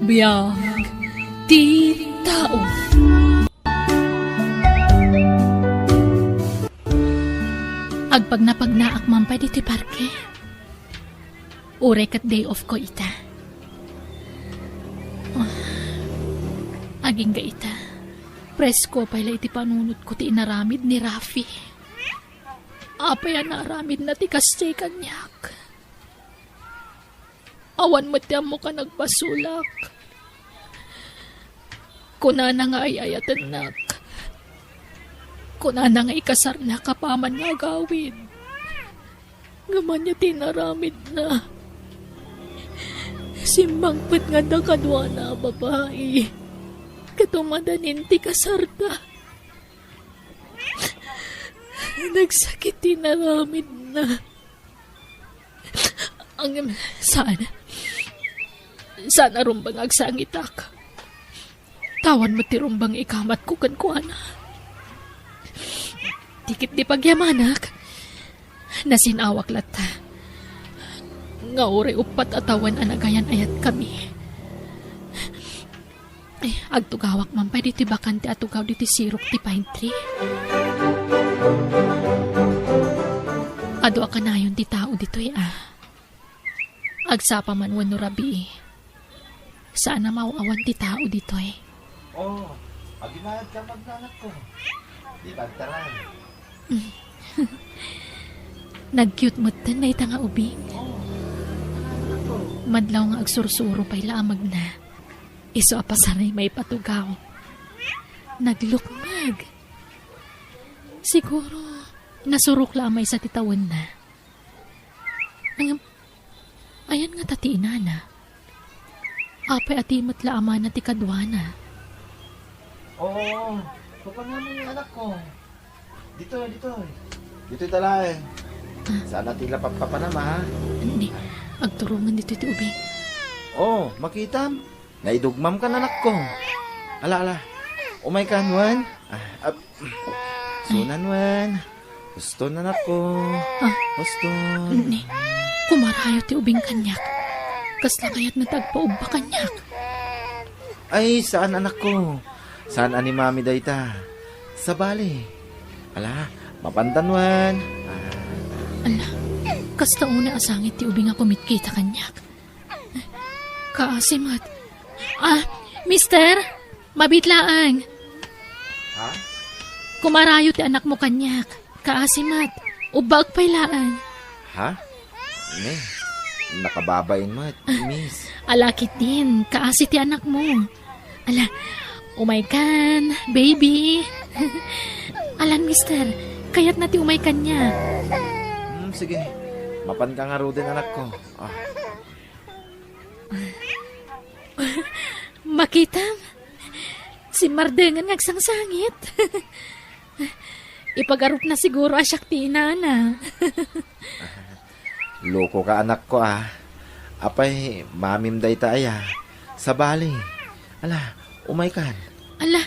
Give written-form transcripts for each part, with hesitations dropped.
Biyag ti tao. Agpag napagnaak man pa dito parke. Ure kat day off ko ita. Aging ga ita. Presko pala iti panunot ko ti inaramid ni Rafi. Apay naramid na ti kastay kanyak. Awan mo tiyam mo ka nagpasulak. Kuna na nga ay ayatan nak. Kuna na nga ikasar na kapaman nga gawin. Gaman niya tinaramid na. Simbangpit nga da kadwa na babae. Katumadanin ti kasarta. Nagsakit tinaramid na. Ang sana rumbang agsangitak. Tawan mo ti rumbang ikamat ko kan kuana. Tikit di pagyamanak. Nasinawak lata. Nga ore upat atawan anagayan ayat kami. Agtugawak man pa diti bakante atugaw diti sirok ti pine tree. Ado ka na yun ti tao dito'y Agsapa man wano rabi. Sana mauawan ti tao dito'y. Aginahad ka magnanak ko. Di bagtaran. Nag-cute mo tan na ita nga ubing. Madlaw nga agsursuro pa'y laamag na. Iso apasanay may patugaw. Naglukmag. Siguro, nasurok lamay sa titawan na. Ayan nga tati inana. Apay atimat laama na ti kadwana. Papangalan yung anak ko. Dito. Dito talay. Sana tila papanama ha. Hindi, agturungan dito ti ubing. Makitam. Naidugmam ka na anak ko. Ala. Umay ka, Nuan. Sunan, Nuan. Gusto na anak ko. Gusto. Hindi, kumarayo ti ubing kanyak. Kasla kaya't natagpaubba kanyak. Ay, saan anak ko? Saan ani mami dayta? Sa bali. Ala, mapantanwan. Ala, kasta una asangit ti ubing ako mitkita kanyak. Kaasimat. Mister, mabitlaang. Ha? Kumarayo ti anak mo kanyak. Kaasimat, ubag pailaan. Ha? Ne, nakababain mo, miss. Alakit din, kaasi ti anak mo. Ala, umaykan, baby. Alan, mister, kaya't na ti umaykan niya. Sige, mapan ka nga din anak ko. Makitam, si Mardengan ngagsangsangit. Ipagarup na siguro asyak ti inana. Loko ka anak ko Apay, mamim dayta aya. Sa bali. Ala, umaykan. Ala,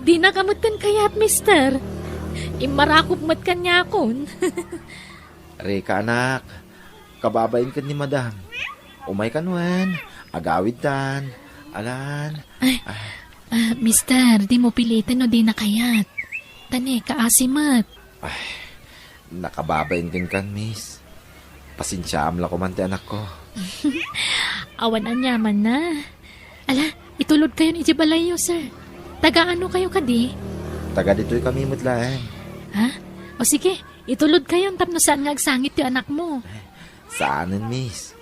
di nakamot kan kayat, mister. Imarakop mat kanya akon. Reka anak, kababain ka ni madam. Umaykan wan, agawid tan. Alan. Mister, di mo pilitan o di nakayat. Tane, kaasimat. Nakababain kan, miss. Pasinsyam lang ko man ti anak ko. Awan anyaman na. Ala, itulod kayo ni Jibalayo, sir. Taga-ano kayo kadi? Taga dito'y kami mutlaan. Ha? O sige, itulod kayo tapno saan nga agsangit yung anak mo. Saanan, miss?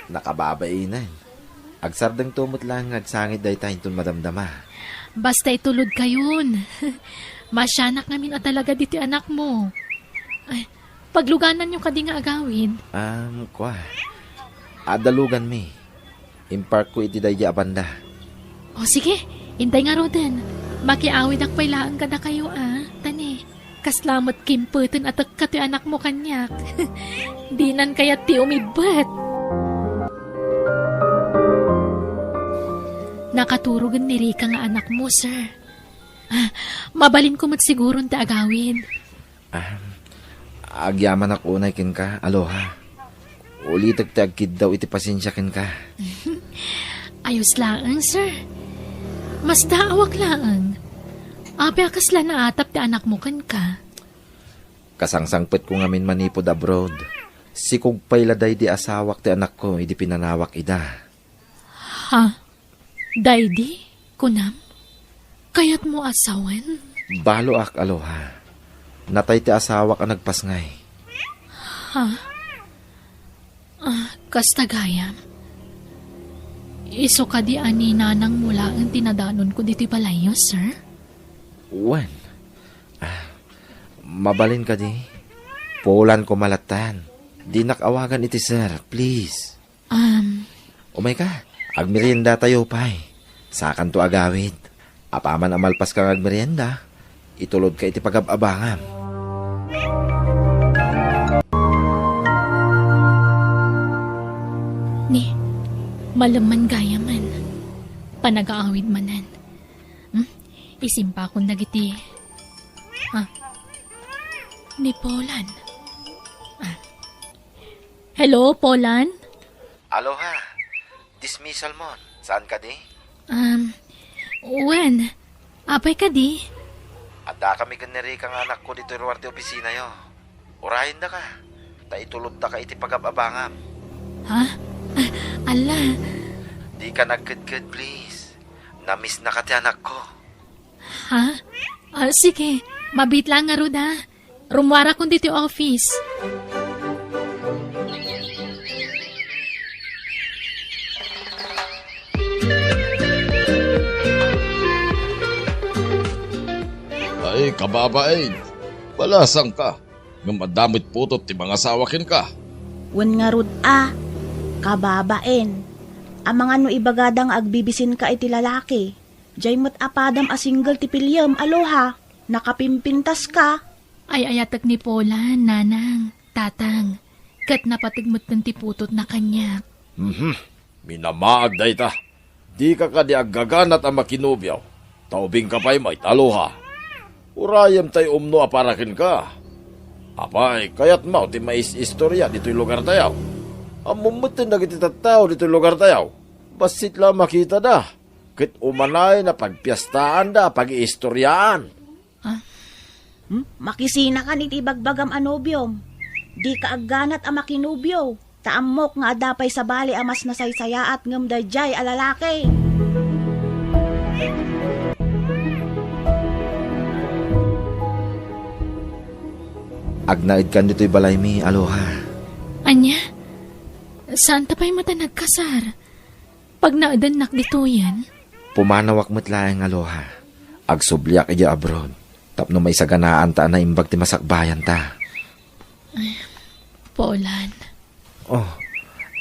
Nakababainan. Agsardang tumot lang agsangit dahi tayo itong madamdama. Basta itulod kayon. Masyanak namin at talaga dito anak mo. Ay, pagluganan nyo kadi nga agawin. Adalugan mi. Impark ko iti dahi abanda. O sige, intay nga roden. Makiawid ak pailaan ka na kayo Tane, kaslamat kimputin at kati anak mo kanyak. Dinan kaya ti umidbat. Nakaturugan ni Rika nga anak mo, sir. Mabalin ko mat siguro ti agawin. Agyaman ako unay kin ka, aloha. Uli tagtagkid daw iti pasensya kin ka. Ayos laang, sir. Mas daawak laang. Abi akasla na atap ti anak mo kan ka. Kasangsangpet ko ngamin manipod abroad. Si kung pailaday di asawak ti anak ko, idi pinanawak ida. Ha? Daydi? Kunam? Kayat mo asawan? Balo ak, aloha. Natay ti asawak ang nagpasngay. Ha? Kastagayam. Iso ka di ani nanang mula ang tinadanon ko diti palayo, sir? Wen? Mabalin ka di. Pulan ko malatan. Di nakawagan iti sir, please. Umay ka, agmerienda tayo pay. Sakan to agawid. Apaman amalpas kang agmerienda. Itulod ka iti pagababangam. Ni, malaman gaya man. Panag-aawid manan. Isimpa akong nagiti. Ni Polan. Hello, Polan? Aloha. Dismissal mo. Saan ka di? When? Apay ka di? Ada kami ganeri kang anak ko dito ruwarte opisina yo. Urahin da ka. Taitulod da ka iti pagababangam. Ha? Ala. Di ka nagkadkad, please. Namiss na ka ti anak ko. Ha? Sige. Mabit lang nga ruda. Rumwara kong dito office. Ay, kababain. Balasang ka. Nga madamit putot ti mga sawakin ka. Wen nga rod kababaen. Ang mga no ibagadang agbibisin ka iti lalaki. Diyay mo't apadam a single ti pilyam, aloha. Nakapimpintas ka. Ay ayatak ni Polan, nanang, tatang. Kat napatigmot ng tiputot na kanya. Minamaag day ta. Di ka di aggaganat ang makinubyaw. Taubing ka pa'y may taloha. Urayam tayo umno aparakin ka. Apay, kayat mau ti mais istorya dito'y lugar tayaw. Amumutin na kititataw dito'y lugar tayaw. Basit lang makita da. Kit umanay na pagpiyastaan da, pag-iistoryaan. Makisina ka niti bagbagam anobyom. Di ka agganat ang makinubyo. Taamok nga adapay sa bali amas nasaysaya at ngam dayjay alalaki. Agnaid kan dito'y balay mi, aloha. Anya? Saan tapay mata nagkasar? Pag naadanak dito yan? Pumanawak mo't laeng, aloha. Agsubliak iya abroad. Tapno may saganaan ta na imbag ti masakbayan ta. Polan. Oh,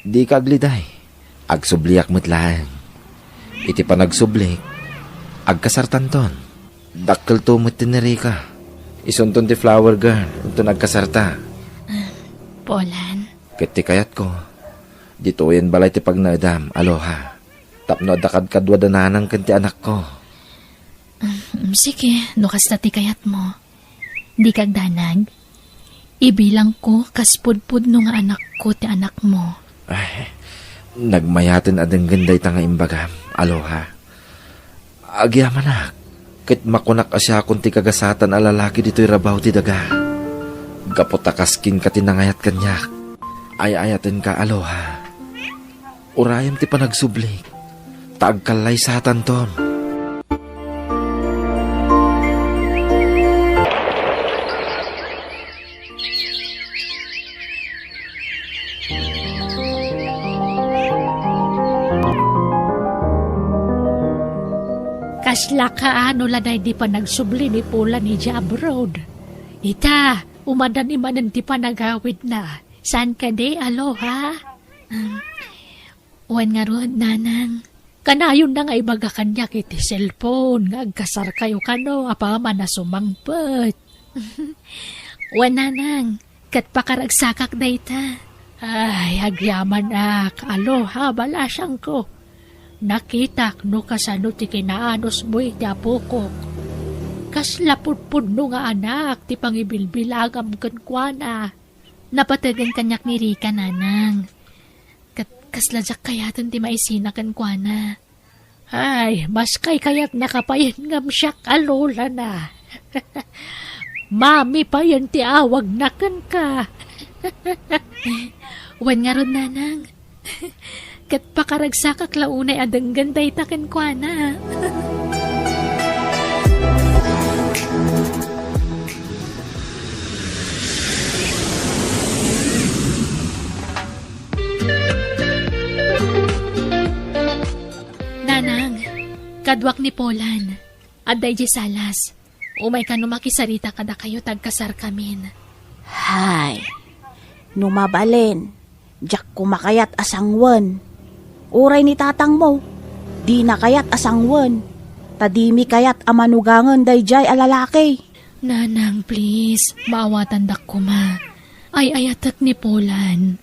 di ka agliday. Agsubliak mo't laeng. Iti pa nagsublik. Agkasartanton. Dakkel to mo't tiniri ka. Isunton ti flower girl. Ito nagkasarta. Polan. Kiti kayat ko. Dito yan balay ti pagnaadam, aloha. Tapno dakad kadwa dananang kanti anak ko. Sige, nukas na ti kayat mo. Di kag danag. Ibilang ko kaspudpud no nga anak ko ti anak mo. Ay, nagmayatin adang ganday ta nga imbagam, aloha. Agyaman nak. Kit makunak asya kung ti kagasatan a lalaki dito'y rabaw ti daga. Gapotakaskin ka tinangayat kanyak. Ayayatin ka, aloha. Urayam ti panagsublik. Taagkalay sa tanton. Kasla ka ano laday di pa nagsubli ni Polan ni abroad. Ita, umadan imanan di pa nagawid na. Saan ka di, aloha? Wan nga ron, nanang. Kanayon na nga ibaga kanya kiti cellphone. Agkasar kayo kano, apama na sumangpet. Wan, nanang. Kat pakaragsakak na ita. Ay, agyaman ak. Aloha, balasang ko. Nakitak no kasano ti kinaanos mo iti apokok. Kaslapudpud no nga anak ti pangibilbilagam kankwana. Napatagan kanyak ni Rika, nanang. Kaslajak kayatan ti maisinakan kwa na. Ay, mas kay kayat nakapayan ngam siya alola na. Mami pa yan ti awag nakan ka. Wan nga ron nanang. Kat pakaragsakak launay adang ganday takan kwa na. Nanang, kadwak ni Polan, aday di salas, umay ka numakisarita kada kayo tagkasar kamin. Hay, numabalen, jak kumakayat asangwan. Uray ni tatang mo, di na kayat asangwan. Tadimi kayat amanugangan dayjay alalaki. Nanang, please, maawatan dak ko ma. Ay ayatak ni Polan.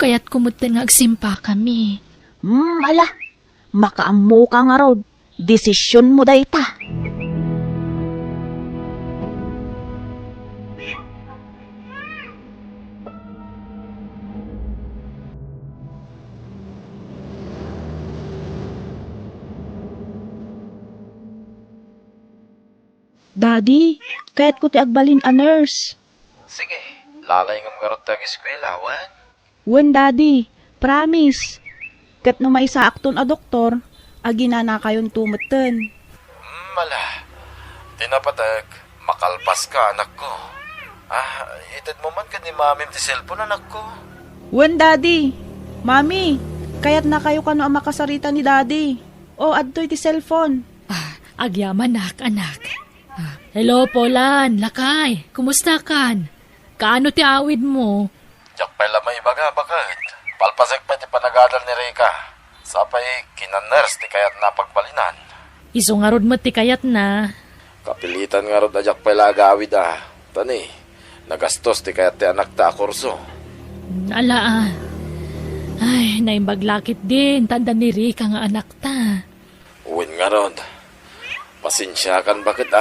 Kaya't kumutin nga agsimpa kami. Ala, makaammo ka nga rod. Desisyon mo dayta. Daddy, kaya't ko ti agbalin a nurse. Sige, lalay ng garot tag eskwela, wan? Wen, Daddy, promise. Kat no may saakton a doktor, aginana kayon tumeten. Mala, tinapatag, makalpas ka, anak ko. Itad mo man ka ni mamim ti cellphone, anak ko. Wen, Daddy, Mami, kaya't na kayo kano ang makasarita ni Daddy. O, adtoy ti cellphone. Agyaman anak. Hello, Polan, lakay, kumusta kan? Kaano ti awid mo? Diyak pala may baga, bakit? Palpasag pa ti panagadal ni Rika. Sapay, kinaners ti kayat napagbalinan. Iso nga rod mo ti kayat na. Kapilitan nga rod adyak pala agawid Tani, nagastos ti kayat ti anak ta kurso. Ala Ay, naimbaglakit din, tanda ni Rika nga anak ta. Uwin nga rod. Pasensya kan bakit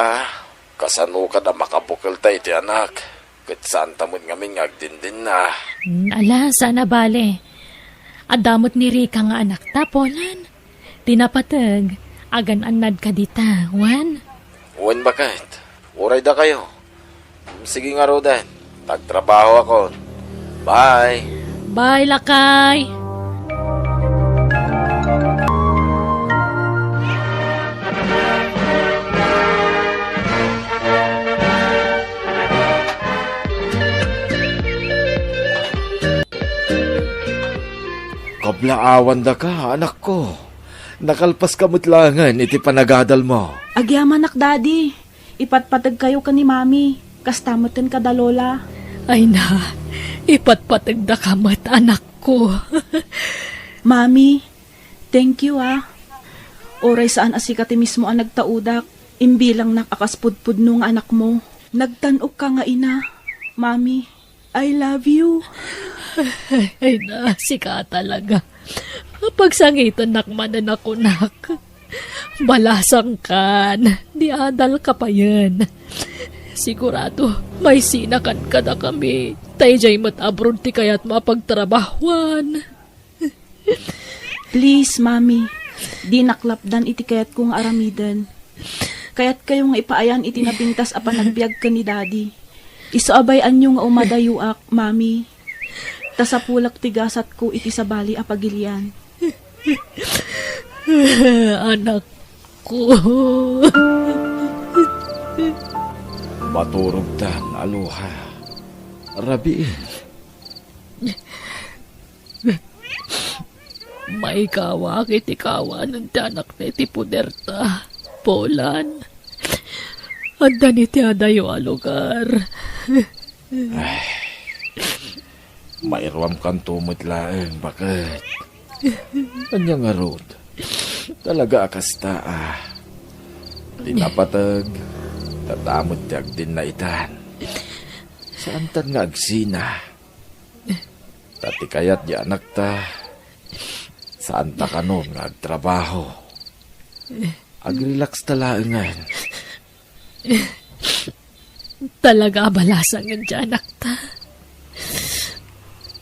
Kasano ka da makabukal tayo ti anak. Kat saan tamon ngamin ngagdindin na. Ala, sana bale. Adamot ni Rika nga anak ta, Polan. Tinapatag, agan anad ka dita, wan? Uwin bakit? Uray da kayo. Sige nga rodan. Tagtrabaho ako. Bye. Bye, lakay. Kablaawan da ka, anak ko. Nakalpas ka mutlangan, iti panagadal mo. Agyaman Daddy. Ipatpatag kayo ka ni Mami. Kastamutin ka da Lola. Ay na, ipatpatag da kamat anak ko. Mami, thank you Oray saan asikati mismo ang nagtaudak. Imbilang nakakaspudpud nung anak mo. Nagtanok ka nga ina. Mami, I love you. Ay na, sika talaga. Pagsangitan nakmanan ako, nak. Balasang kan, di adal ka pa yan. Sigurado, may sinakan ka na kami. Tayjay matabron ti kaya't mapagtrabahuan. Please, Mami. Di naklapdan iti kayat kong aramidan. Kaya't kayong ipaayan iti napintas apa nagbiag ka ni Daddy. Isaabayan nyo nga umadayuak, Mami. Tasapulak tigasat ko iti sabali apagilian. Anak ko. Maturog tan, aloha. Rabiin. May kawa kiti kawa ng tiyanak na iti puderta. Polan. Anda ni tiyadayo a lugar. Mairuam kan tumot laeng, bakit? Kanya nga rod. Talaga akasta Tinapatag. Tatamot tiyag din na itan. Saan tan nga agsina? Tati kayat di anak ta. Saan ta kanon nga agtrabaho? Agrelax talaangan. Talaga balasang nga anak ta.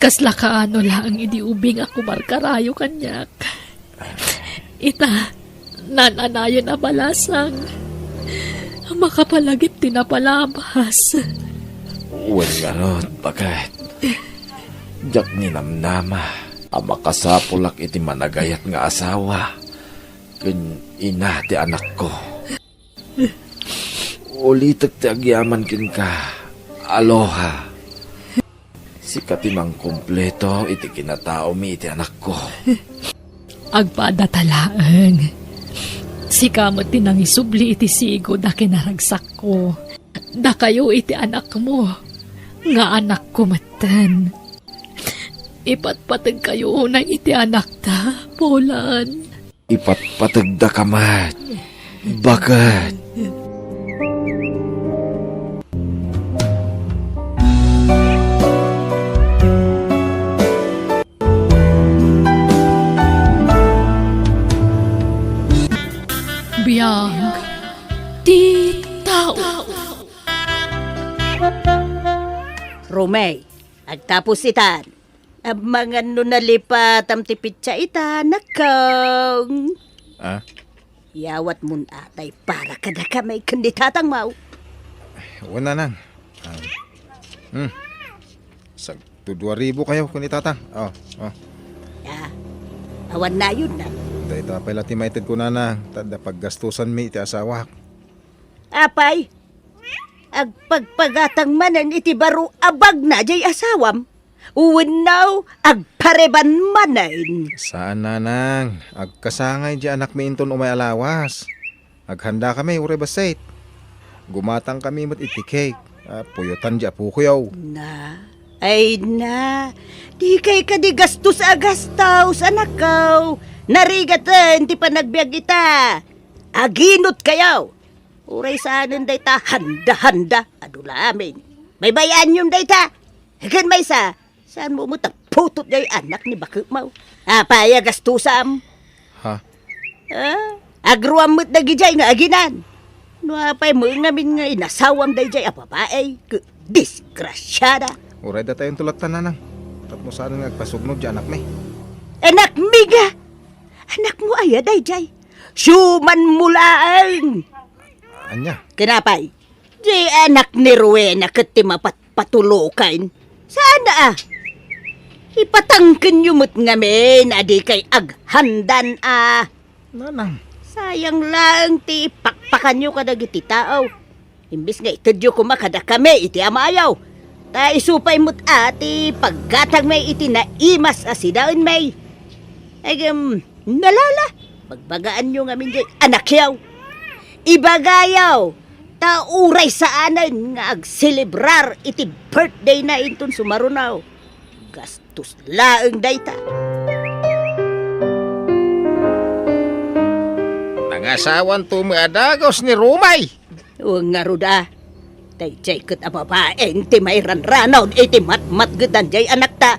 Kasla kaano lang idiubing ako markarayo kanyak. Ita, nananayon na balasang. Makapalagip tinapalabas. Wen nga rod, bakit? Jak ni namnama, ang makasapulak iti managayat nga asawa. Kun ina ti anak ko. Ulitak ti agyaman kin ka. Aloha. Si katimang kumpleto iti kinatao mi iti anak ko. Agpadatalaan. Si kamot tinang isubli iti sigo da kinaragsak ko. Da kayo iti anak mo. Nga anak ko matan. Ipatpatag kayo na iti anak ta, Polan. Ipatpatagda ka mat. Bakit? Biyang di tao. Romay, agtapos itan. Ang mga nunalipat am tipitsa ita, nakang. Ah? Yawat mun atay para kada ka may kandidatang mau. Wala nang. Sag to 2,000 kayo kung itatang. Oh. Ah, awan na yun na. Dahil pala timaited ko na tada paggastusan mi iti asawa. Apay, agpagpagatang manan iti baro abag na jay asawam. Uwinaw, agpareban manan. Saan nanang? Agkasangay di anak mi inton umay alawas. Aghanda kami ure basait. Gumatang kami mat iti cake. Puyotan di apukuyaw. Ay na, di kay ka di gastos agastaw sa nakaw. Narigatan, di pa nagbiag ita. Aginot kayaw. Uray saanan day ta, handa-handa. Adula amin. May bayan yung day ta. Hagan may sa, saan mo putot day anak ni Bakit Mau? Apaya gastusam. Ha? Agruam mo't nagijay nga aginan. No apay mo ngamin nga inasawam day jay apapaay. Disgrasyada. Uray da tayong tulatan nanang. Tapos saan nga agpasugnog di anak mi. Anak miga! Anak mo ay day jay. Syuman mulaang. Anya? Kinapay, di anak ni Rowena katimapat patulukan. Saan na Ipatangkin yumot ngamin, adi kay aghandan Nanang. Sayang lang ti pakpakan nyo kadag iti tao. Imbis nga itadyo kumakada kami iti amayaw. Ta isupay mo't ati paggatag may iti naimas asidaon may. Ay nalala, magbagaan nyo ngamin di anak yaw. Ibagayaw, tauray saanan nga agselebrar iti birthday na inton sumarunaw. Gastos laeng dayta. Nangasawan tumiadagos ni Rumay. Huwag nga ruda. Tay jay kat ababaeng ti may ranranaw iti matmat gedan jay anak ta.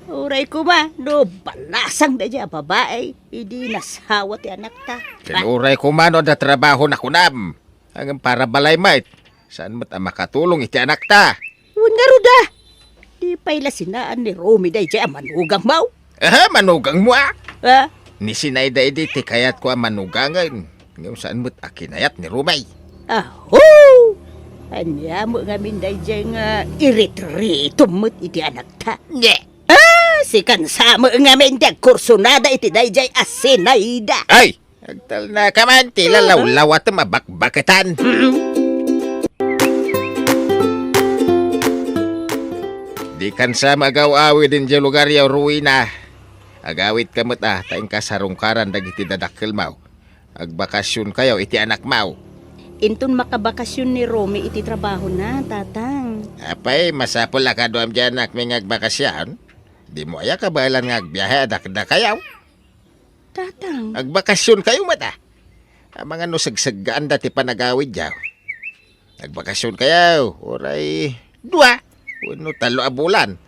Uray ko ma, no balasang da jay ababae. Idi nasawa ti anak ta. Kinuray ko mano da trabaho na kunam. Hanggang para balay mait. Saan mo't makatulong iti anak ta? Huwag nga ruda. Di pa'y lasinaan ni Romy day jay manugang mau. Manugang mo Ha? Ni sinayda ti kayat ko manugangan. Ngayon saan mo't akinayat ni Rumay. Aho! Anya mo nga minday jay nga iritrito mo't iti anak ta. Nye! Si kansamo nga minday kursunada iti day jay asinayda. Ay! Agtal na ka man, tila lawlaw at mabakbakatan. Di kan sa magaw-awi din dyan lugar yaw ruina. Agawit ka mo't tayong kasarungkaran dagiti dadakil mau. Agbakasyon kayo iti anak mau. Intun makabakasyon ni Romy iti trabaho na, tatang. Apay, masapol ka doon dyan anak may agbakasyon. Di mo aya kabalan nga agbiyahe adakda kayaw. Tatang. Agbakasyon kayo mata. Ang mga nusagsagaan dati panagawid yaw. Agbakasyon kayaw. Oray, 2. Uno talo a bulan.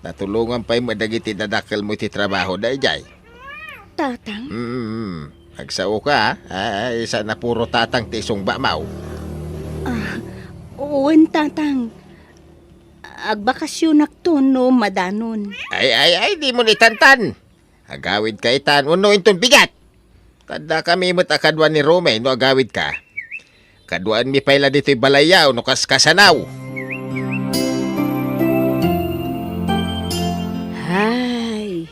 Natulungan pa yung madagiti dadakil mo iti trabaho da ijay. Tatang? Agsao ka ay isa na puro tatang ti isong bamaw. Uwan, tatang. agbakasyon to no madanon. Ay, di mo ni tantan. Agawid ka itan, uno inton bigat. Tanda kami mo't akadwan ni Rome, no agawid ka. Kaduan mi payla dito'y balayaw, no kasanaw. Hay,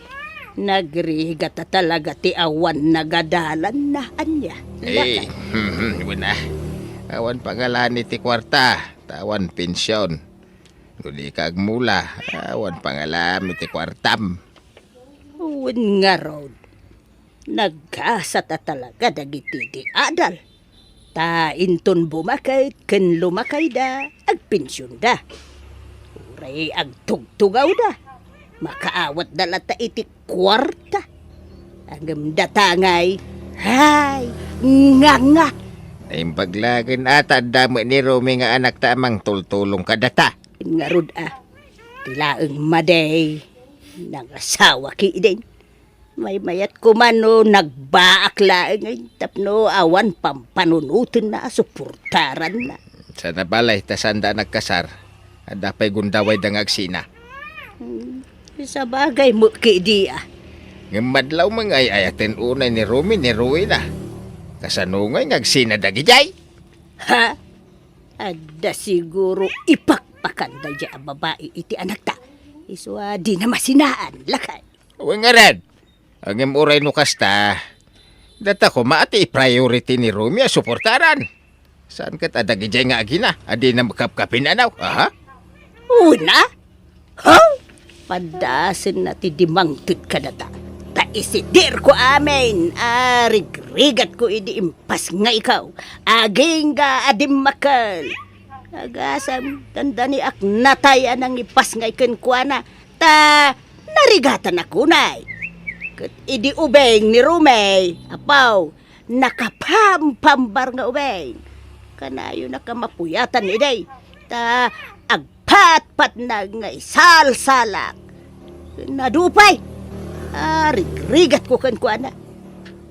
nagrigat ta talaga ti awan nagadalan na anya. Eh, wala. Awan pangalan ni ti kwarta, tawan pensyon. Nuli kag mula, awan pangalan ti kwartam. Uwan nga road. Nagkasa ta talaga dagiti di adal. Ta inton bumakay, ken lumakay da, agpensyon da. Uray agtugtugaw da. Makaawat dala ta iti kwarta. Agam datangay, hay, nga. Ay paglagan ata damo ni Rome nga anak ta amang tultulong kadata. Nga rod tilaeng maday. Nangasawa ki din. May mayat ko man no, nagbaak laeng ay tapno awan pampanunutin na, suportaran na. Sa nabalay, tasanda nagkasar. Adapay gundaway dangagsina. Sa bagay mo ki di Ngamadlaw mga ayaten unay ni Rome ni Ruina. Kasanungay ngagsina dagijay. Ha? Ada siguro ipakpakan da dya ang babae iti anak ta. Iswa di na masinaan, lakay. Uwe nga red. Ang imuray no kasta. Data ko maati priority ni Rome suportaran. Saan ka tadagijay nga agina? Adi na makapkapin anaw. Aha? Una? Ha? Padasin na ti dimangtid ka na ta. Ta isidir ko amin. Rigrigat ko idi impas nga ikaw. Aging ga adim makal. Agasam, tanda ni ak natay anang ipas nga ikenkwana. Ta narigatan ako nay. Kat idi ubeng ni Rumay. Apaw, nakapampambar nga ubeng. Kanayo nakamapuyatan iday. Ta agpat-pat na nga isalsalak. Nadupay. Rigrigat ko kan kuana.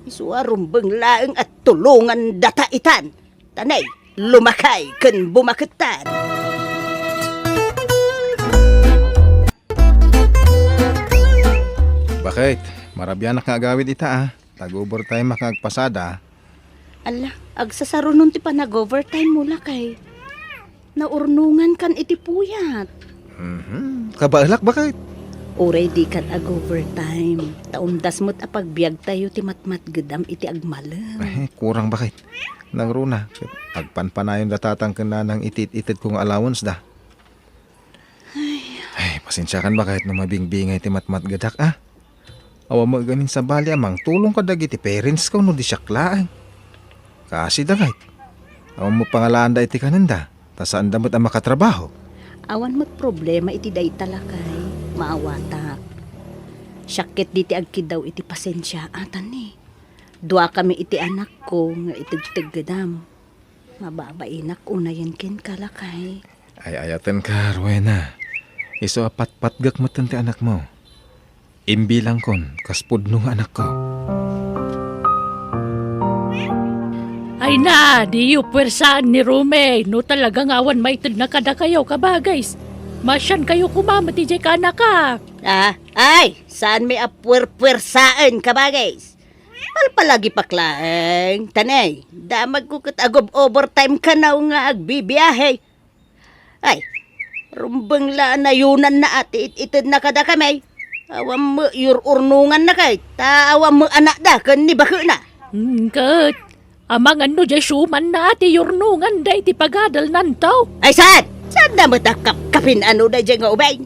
Isuarumbeng laeng at tulungan data itan. Tanay, lumakay kan bumaketan. Bakit? Marabyanak nga agawid ita Tag-overtime makagpasada. Ala, agsasarunon ti pa nag-overtime mula kay. Naurnungan kan iti puyat. Kabaalak bakit? Uray di kan ag-overtime. Taundas mo't apagbiag tayo ti matmat gedam iti agmalam. Kurang bakit? Nang runa, agpanpanayon datatang ka na ng itit-itit kong allowance da. Ay, pasensya kan ba kahit na mabingbingay ti matmat gadak Awa mo ganin sa bali amang tulong ka dagi ti parents ko no di syaklaan. Kasi da kahit. Awa mo pangalaan da iti kananda. Tasaan da mo't ang makatrabaho. Awan mo't problema iti day talakay. Maawatak. Syakit diti agkidaw iti pasensya atan ni. Dua kami iti anak ko nga itigtig gadam. Mababainak unayan ken kalakay. Ay ayatan ka, Rowena. Iso apat-patgak mo ti anak mo. Imbilang kon, kaspud nung anak ko. Ay na, di yu pwersaan ni Rume. No talagang awan maitid na kada kayo kabagays. Masyan kayo kumama ti jay ka anak ka. Ay, saan may apwer-pwersaan ka ba guys? Palpalagi paklaeng, tanay, damag ko kat agob overtime ka na nga agbibiyahe. Ay, rumbang la na yunan na ati itid na kada kamay. Awam mo urnungan na kay, awam mo anak da, kan ni bako na. Kat, amang ano jay suman na ati yurnungan da iti pagadal nantaw. Ay, saan? Saan na matakap-kapin ano da dyan nga ubay?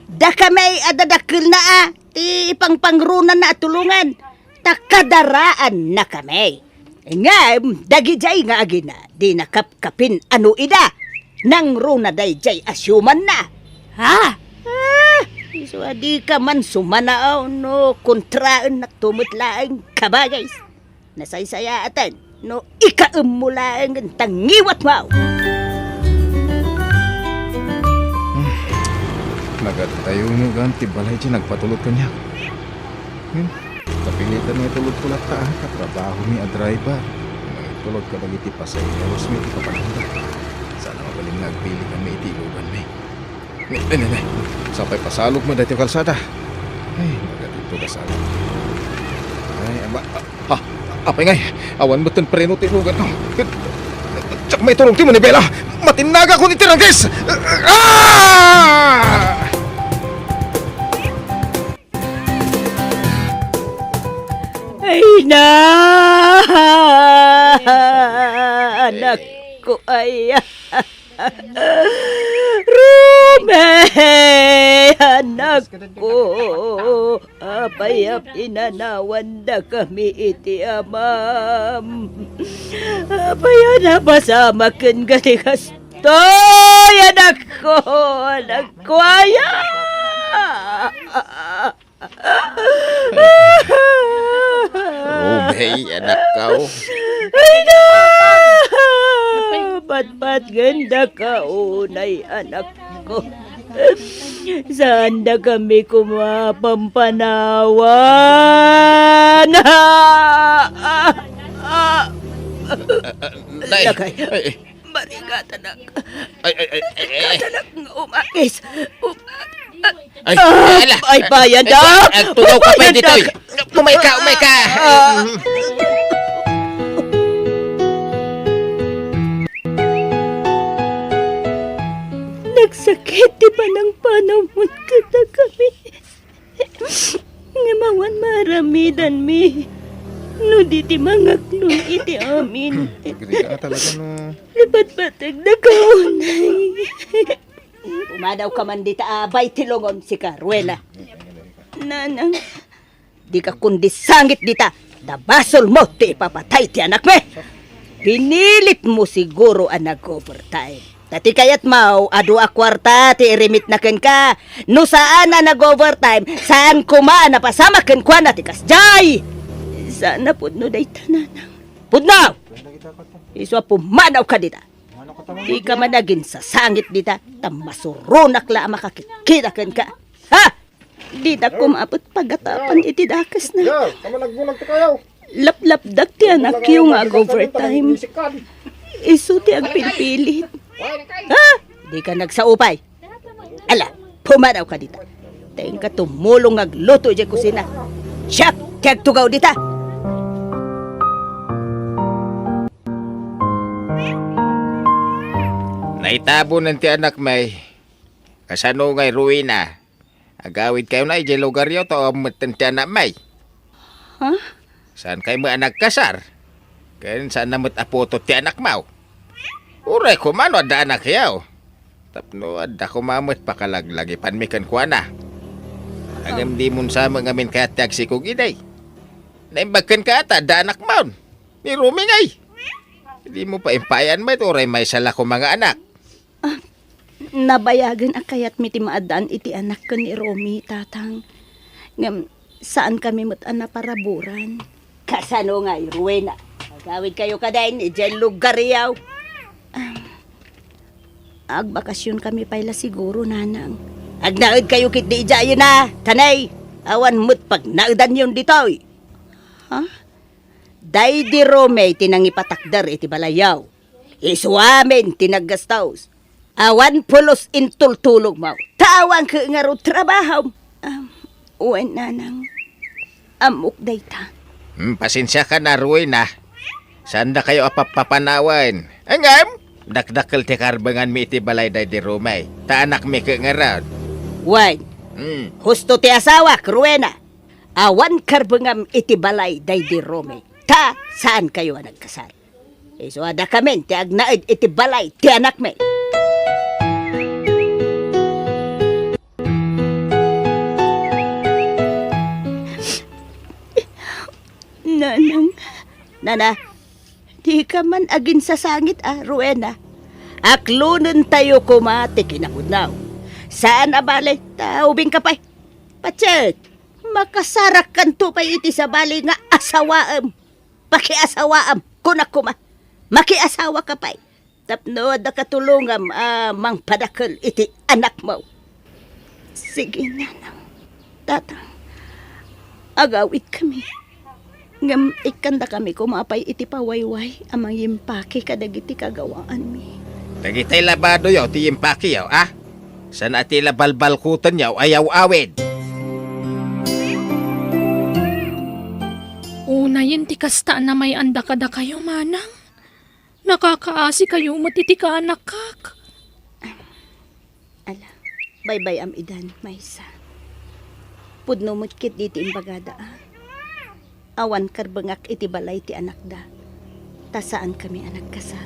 Da kamay adadakil na ti pangpangrunan na tulungan. Takadaraan na kami. Nga, dagi jay nga agina, di nakapkapin ano ida. Nang runa day jay asyuman na. Ha? So, di ka man sumanaaw no kontraan naktumutlaang kabagays. Nasaysaya atan no ikaumulaang tangiwat mo. Nagatayo mo ganti balay dyan, nagpatulog ka niya. Kapilitan nga tulog tulad ka katrabaho mi a driver. Nagtulog ka lagi ti pasayeros mi ti kapananda. Sana magaling nga agpili kami iti ilugan mi. Nay. Sampai pasalog mo dito kalsada. Ay, magatito ka sana. Ay, apay ngay. Awan mo tan preno tinugan no. Tsak may tulong ti mo ni Bella. Matinaga ko ni Tirangges. Ah! Ay na! Anak ko ay... Rume! Anak ko! Apayap inanawan na kami iti amam. Apaya na basama ken gatikas toy! Anak ko! Anak ko aya! Rubay, anak kau. Ay na! Ba't ganda ka, unay anak ko. Saan na kami kumapampanawan? Nay, Lagay. ay, Marigat anak. ay, Anak nga umakis. ay, ala. Ay, bayan dak! Tugaw ka pa Bayan, dito. dak! Umay ka. Nagsakit di pa ng panamon kita kami. Ngamawan maramidan mi. No di ti mangak nun iti amin. Agree ka talaga no. Lipat-patag na kaunay. Umadaw ka man dita abay tilongon si Carwela. Nanang, di ka kundi sangit dita. Dabasol mo ti ipapatay ti anak me. Pinilit mo siguro ang nag-overtime. Dati kayat mau, adu a kwarta ti irimit na ken ka. No saan na nag-overtime, saan kuma na pasama ken kwa na ti kasjay. Sana pudno day tananang. Pudno! Iswa pumanaw ka dita. Di ka man naging sasangit dita. Tamasurunak la makakikita ken ka. Ha? Di na kumapot pagatapan iti dakas na. Lap-lapdak ti anak yung overtime. Isu ti agpilpilit. Ha? Di ka nagsaupay. Ala, pumanaw ka dita. Tayo ka tumulong agluto di kusina. Siyak, tiyag tugaw dita. Naitabo ng ti anak may. Kasano ngay ruina. Agawid kayo na ije lugar yo to amatan ti anak may. Ha? Saan kayo mo anak kasar? Kaya saan namot apoto ti anak mau? Uray kumano ada anak yaw. Tapno ada kumamot pakalaglag ipanmikan ko na. Agam di mun sa mga min kaya taxi ko giday. Naimbakan ka ata ada anak mau. Ni Rumi ngay. Hindi mo pa impayan may uray may sala ko mga anak. Nabayagan akayat miti maadaan iti anak ko ni Romy, tatang. Ngam, saan kami matan na paraburan? Kasano nga, Ruena? Magawid kayo kadain, dyan lugar yaw. Agbakasyon kami pala siguro, nanang. Agnaid kayo kit di ijayo na, tanay. Awan mo't pag naudan yun dito. Ha? Day di Rome, tinangipatakdar iti balayaw. Isuamin, tinaggastaws. Awan pulos intultulog mo. Tawang ka nga ro trabaho. Uwan nanang. Amok dayta. Pasensya ka na, Ruina. Saan na kayo apapapanawan? Angam? Dakdakal ti karbangan mi iti balay day di Romay. Ta anak mi ka nga raw. Wan. Husto ti asawa, Ruena. Awan karbangam iti balay day di Rome. Ta, saan kayo nagkasal? So ada kami, ti agnaid iti balay, ti anak me. Nanang. Nana, di ka man agin sa sangit, Ruena. Aklunan tayo kumati kinakudnaw. Saan abalay? Taubing ka pa'y. Pachet, makasarak kanto pa'y iti sa bali nga asawaam. Pakiasawaam, kunak kuma. Makiasawa ka pa'y. Tapno, da katulungam, mang padakal iti anak mo. Sige, nanang. Tatang, agawit kami. Ngam ikanda kami kumapay iti pawayway amang yimpaki kadag iti kagawaan mi. Dagitay labado yaw, ti yimpaki yaw, ah? San atila balbalkutan niya ayaw awid. Una yun ti kasta na may anda kada kayo, manang. Nakakaasi kayo matiti ka anak kak. Ala, bye-bye am idan, Maysa. Pudno mutkit diti imbagada, ah. Awan karbangak iti balay ti anak da. Tasaan kami anak kasar.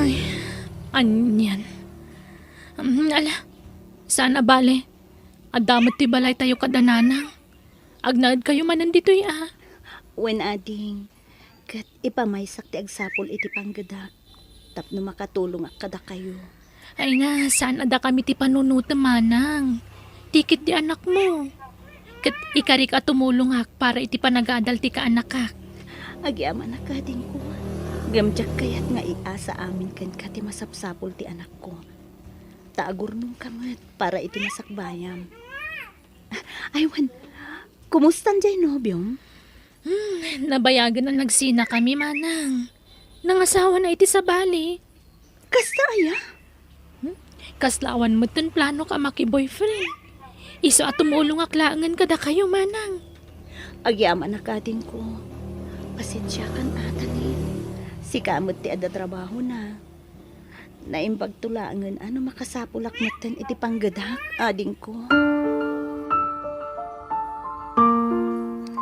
Ay, anyan. Ala, sana bale. Adamot ti balay tayo kadananang. Agnaad kayo man nandito ah. When ading, kat ipamaysak ti agsapol iti panggadak. Tapno makatulong ak kada kayo. Ay nga, saan ada kami ti panunuta manang. Tikit di anak mo. Kat ikarik at tumulong ak para iti panagadal ti ka anak kak. Agyaman na kading ko. Gamjak kayat nga iasa amin kan kati masapsapol ti anak ko. Taagurnong kamat para iti masakbayam. Aywan, kumustan jay nobyom? Nabayagan na nagsina kami manang. Nangasawa na iti sa bali. Kasta aya? Kaslawan mo ton plano ka maki-boyfriend. Iso at tumulong aklangan kada kayo manang. Agyaman na kading ko. Pasensya kan atanin. Si kamot ti ada trabaho na. Naimbag tulangan ano makasapulak matan iti panggadak ading ko.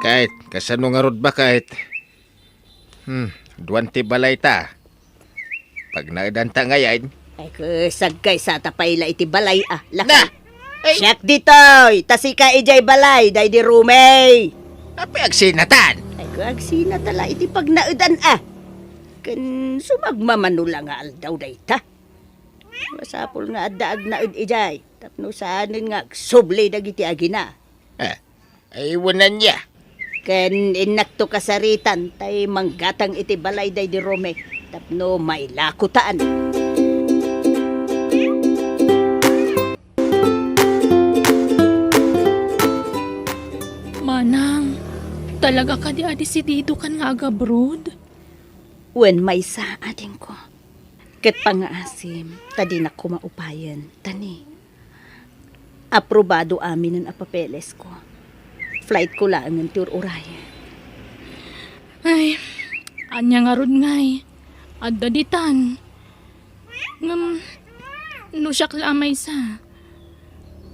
Kahit, kasano nga rod ba kahit? Duwan ti balay ta. Pag naidanta ngayon, Ay kusag kay sa tapayla iti balay ah. na! Laka. Ay, Siyak ditoy. Tasika ijay balay. Day di rumay. api agsinatan. Ay kuagsina tala iti pagnaudan ah. Kan sumagmamano nga aldaw day ta. Masapul nga addaag naud ijay. Tapno saanin nga subli dagiti agina. Ay, wanan niya. Ken inakto kasaritan tay manggatang iti balay day di Rome tapno mailakutaan. Manang, talaga ka di adisidido kan nga agabrood? Wen may sa ading ko. Ket pangaasim tadi na kumaupayan tani. Aprobado amin ang apapeles ko. Flight ko lang ng tour uraya. Ay, anya nga rod ngay. Adda ditan. No siyak lamay sa.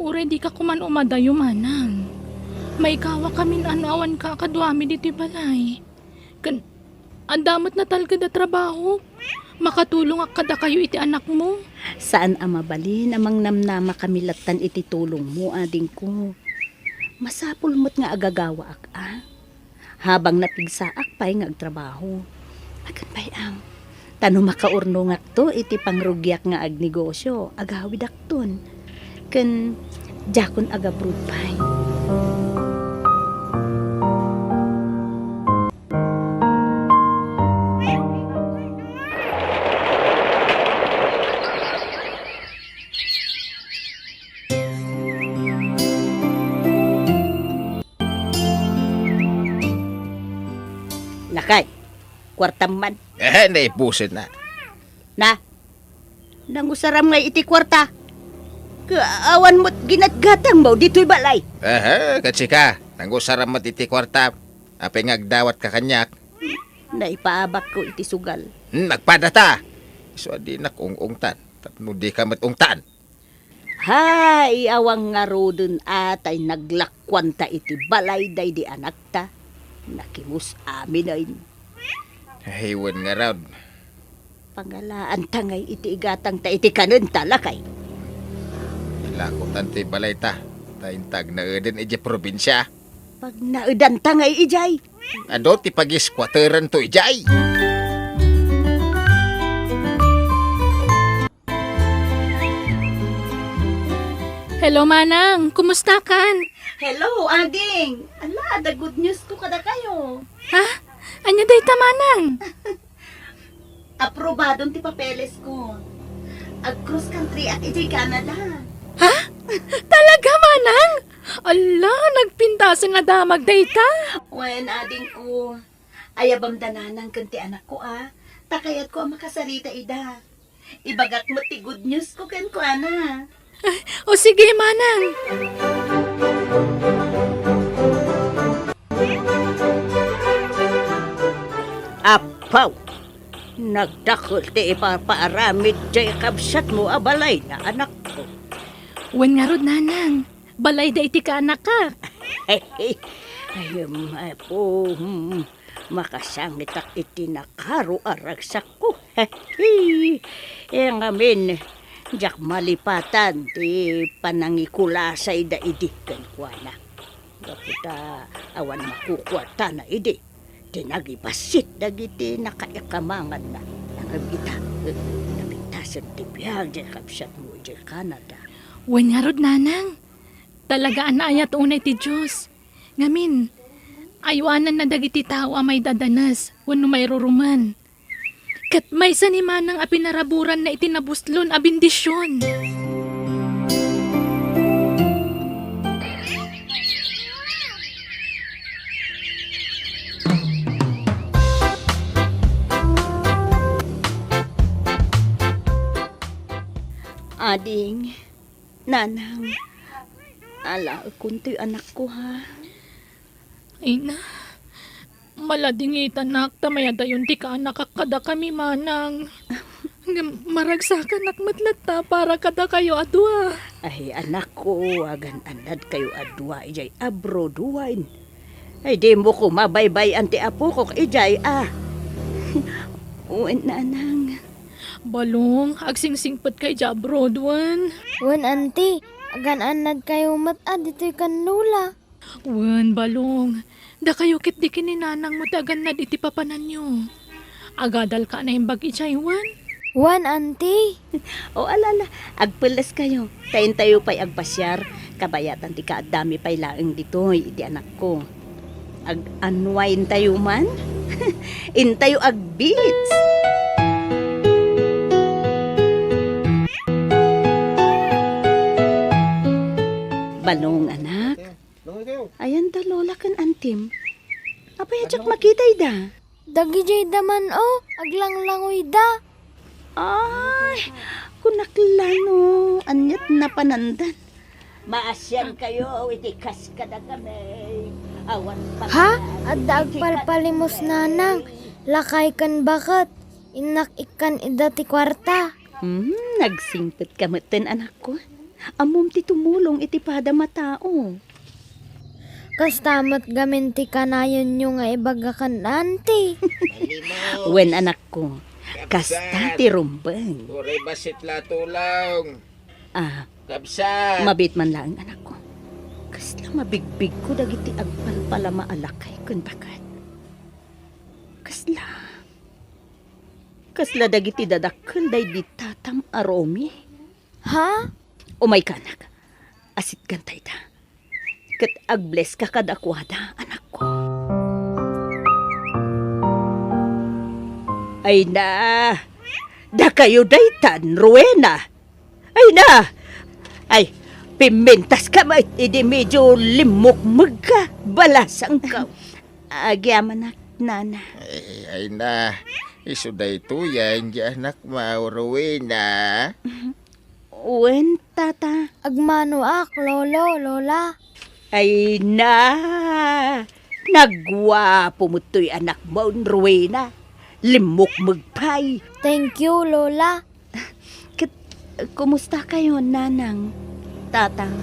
Ure di ka kuman umadayo manang. May kawa kamin anawan ka kaduami dito balay. Kan, andamot na talaga da trabaho. Makatulong ak kada kayo iti anak mo. Saan amabalin amang namnama kamilatan iti tulong mo ading ko. Masapul mo't nga agagawa ak ah. Habang napigsaak pa'y nga agtrabaho. Agan pa'y am. Tano makaurno nga to iti pangrugyak nga agnegosyo. Agawid akton. Ken jakon agabrod pa'y. Lakay, kwartam man. Naipusin na. Na, nangusaram nga iti kwarta. Kaawan mo't ginatgatang mo dito'y balay. Kasi ka, nangusaram mo iti kwarta. Api ngagdawat ka kanyak. Naipaabak ko iti sugal. Nagpadata. So, di nakungungtan. Tapno di ka matungtan. Hay, awang nga rodon atay naglakwanta iti balay day di anak ta. Nakimus amin ay Haywan nga raw. pangalaan tangay iti igatang ta iti kanon talakay. Lakutan ti balay ta. Taintag na eden iti probinsya. Pag naudan tangay ijay. Ado ti pag-squatteran to ijay. Hello manang, kumusta kan? Hello, ading. Ala, the good news ko kada kayo. Ha? Anya day ta manang? Aprobadon ti papeles ko. Ag-cross country at ijay Canada. Ha? Talaga manang? Ala, nagpintasan nga damag day ta. Wen ading ko, ayabam dananang kanti anak ko ah. Takayat ko ang makasarita ida. Ibagak mo ti good news ko ken ko ana. O sige, manang. Apaw! Nagdakol ti ipapaaramid jay kabsat mo abalay na anak ko. Wen nga rod, nanang. Balay da iti ka anak ka. Ayam po, makasangit ak iti nakaro aragsak ko. Yang amin, jak malipatan ti panangikulasay da idi kankwana. Kaputa awan makukwata na idi. Tinagibasit dagiti nakaikamangan na. Ang kita, nabintasan ti biyag di kapsat mo di Canada. Wen nga rod, nanang. Talaga anayat unay ti Diyos. Ngamin, aywanan na dagiti tao may dadanas, wano may ruruman. Kat may sanimanang apinaraburan na itinabuslon a bendisyon. Ading, nanang, ala kunti anak ko ha. Ay na, maladingitan nak, tamayada yun ti ka anak kada kami manang. Maragsakan at matlata para kada kayo adwa. Ay anak ko, agan anad kayo adwa, ijay abroad wine. Ay di mo ko mabaybay anti apo ko, ijay Uwan nanang. Balong, agsingsingpot kay Jabrodwan. Wen auntie, agan anad kayo matad dito'y kanula. Wen, balong. Da kayo kit di kininanang mo tagan na iti papanan nyo. Agadal ka na yung bag-ichay, wan. Wen auntie. O alala, agpulas kayo. Tayin tayo pa'y agpasyar. Kabayatan ti kaadami pa'y laeng dito, iti anak ko. Ag-unwind tayo man? Intayo ag-beats. Balong anak. Ayan da lola kan antim. Apay ajak makitay da. Dagi jay daman o, aglanglangoy da. Ay, kunaklano. Anyat na panandan. Maasyan kayo, itikas ka na kami. Awan pa. Ha? Adda agpalpalimos nanang. Lakay kan bakat. Inak ikan ida ti kwarta. Nagsingpit ka maten anak ko. Amom ti tumulong iti pada matao. Kas tamat gamin ti kanayon nyo nga ibagakan auntie. Wen anak ko, kasta ti rumbeng. Uray basit la tulong. Kabsa. Mabit man lang anak ko. Kasla mabigbig ko dagiti agpalpala maalakay kun bakat. Kasla dagiti dadakkel day di tatam aromi. Ha? Umay ka anak, asit gantay ta. Kat agbless ka kadakwada, anak ko. Ay na, da kayo daytan, Rowena. Ay na, ay, pimintas ka ma, idi medyo limukmug ka, balasang ka. Agyaman nana. Ay na, isuday to yan, di anak mauruwi na. Uwen, tata. Agmano ak, lolo, lola. Ay na, nagwapo mo to'y anak mo, Rowena. Limok magpay. Thank you, lola. Kumusta kayo, nanang, tatang?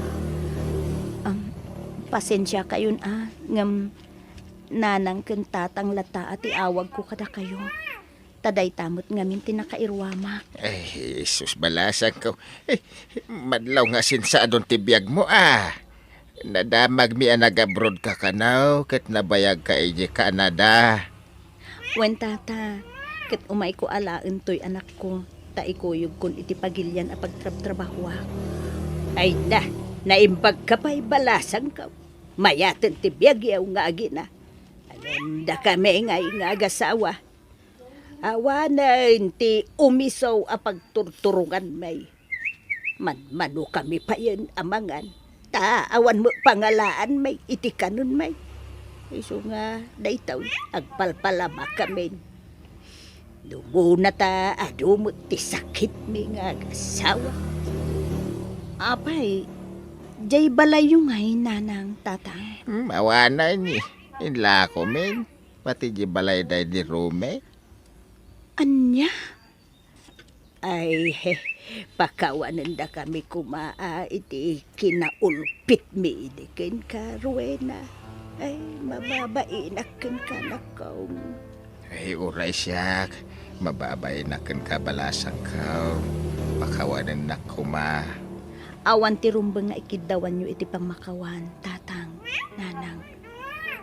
Pasensya kayo ngam nanang ken tatang lata at iawag ko kada kayo. Taday tamot ngamin tinakairwama. Ay, sus balasan ko. Madlaw nga sinsa adon tibiyag mo Nadamag mi nag-abroad ka kanaw ket nabayag ka iji Canada. Wen tata, ket umay ko alaen to'y anak ko. Taikuyog kun iti pagilyan a pagtrabaho. Ay na, naimbag ka pa'y balasang ka. Mayaten tibiyag yaw nga agina. Alanda kami nga agasawa. Awanan ti umisaw a pagturturungan may. Mano kami pa yan amangan. Awan mo pangalaan may itikanon may. Iso nga daytaw agpalpalama kami. Dumuna ta adumot ti sakit mi nga agasawa. Apay, jay balay yung ngay, nanang, tatang. Mawana ni. Inla ko, men. Pati di balay day di rume. Anya? Ay, pakawanan da kami kumaa iti kinaulpit mi idikin ka, Rowena. Ay, mababainak ka nakaw. Ay, uray siyak. Mababay na kan kabalasang ka. Pakawanan na kuma. Awan ti rumbang nga ikidawan nyo iti pamakawan, tatang, nanang.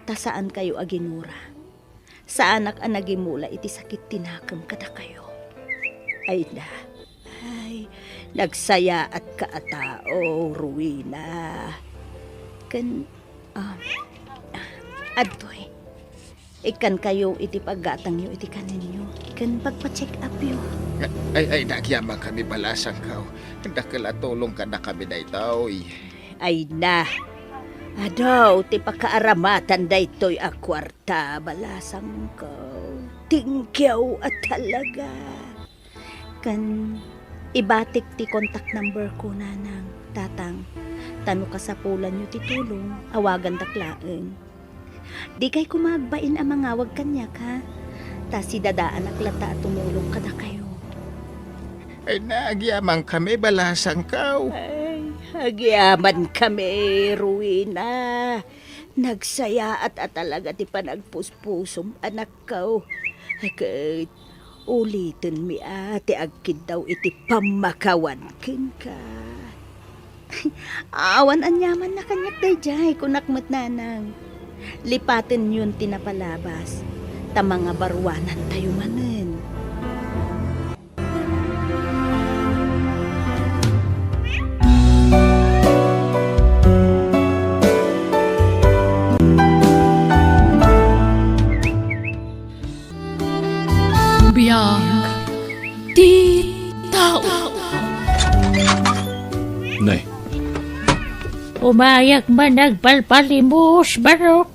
Ta saan kayo aginura? Saan ak anagimula iti sakit tinakam kada kayo? Ay na, ay, nagsaya at kaatao, Rowena. Adtoy, ikan kayo iti paggatang nyo iti kaninyo. Ikan pagpa-check up yun. Ay, nagyamang kami balasang ka. Nakalatulong ka na kami na itaw. Ay na, adaw, ti pakaaramatan da ito'y akwarta, balasang ko. Tingkyaw at talaga. Kan, ibatik ti contact number ko, nanang, tatang. Tano ka sa pulan nyo ti tulong, awagan taklaeng. Di kay kumagbain ang mga wag kanyak, ha? Ta si dadaan aklata at tumulong kada kayo. Ay, nagyamang kami balasang ka. Ay, agyaman kami, Rowena. Nagsaya at talaga ti panagpuspusom anak ko. Agad, ulitin mi ate agkid daw iti pamakawan kin ka. Awan anyaman na kanyak dayjay kunakmat nanang. Lipatin yun tinapalabas. Ta mga barwanan tayo manen. Biyang di tao. Nay, Umayak man nagpalpalimos, barok.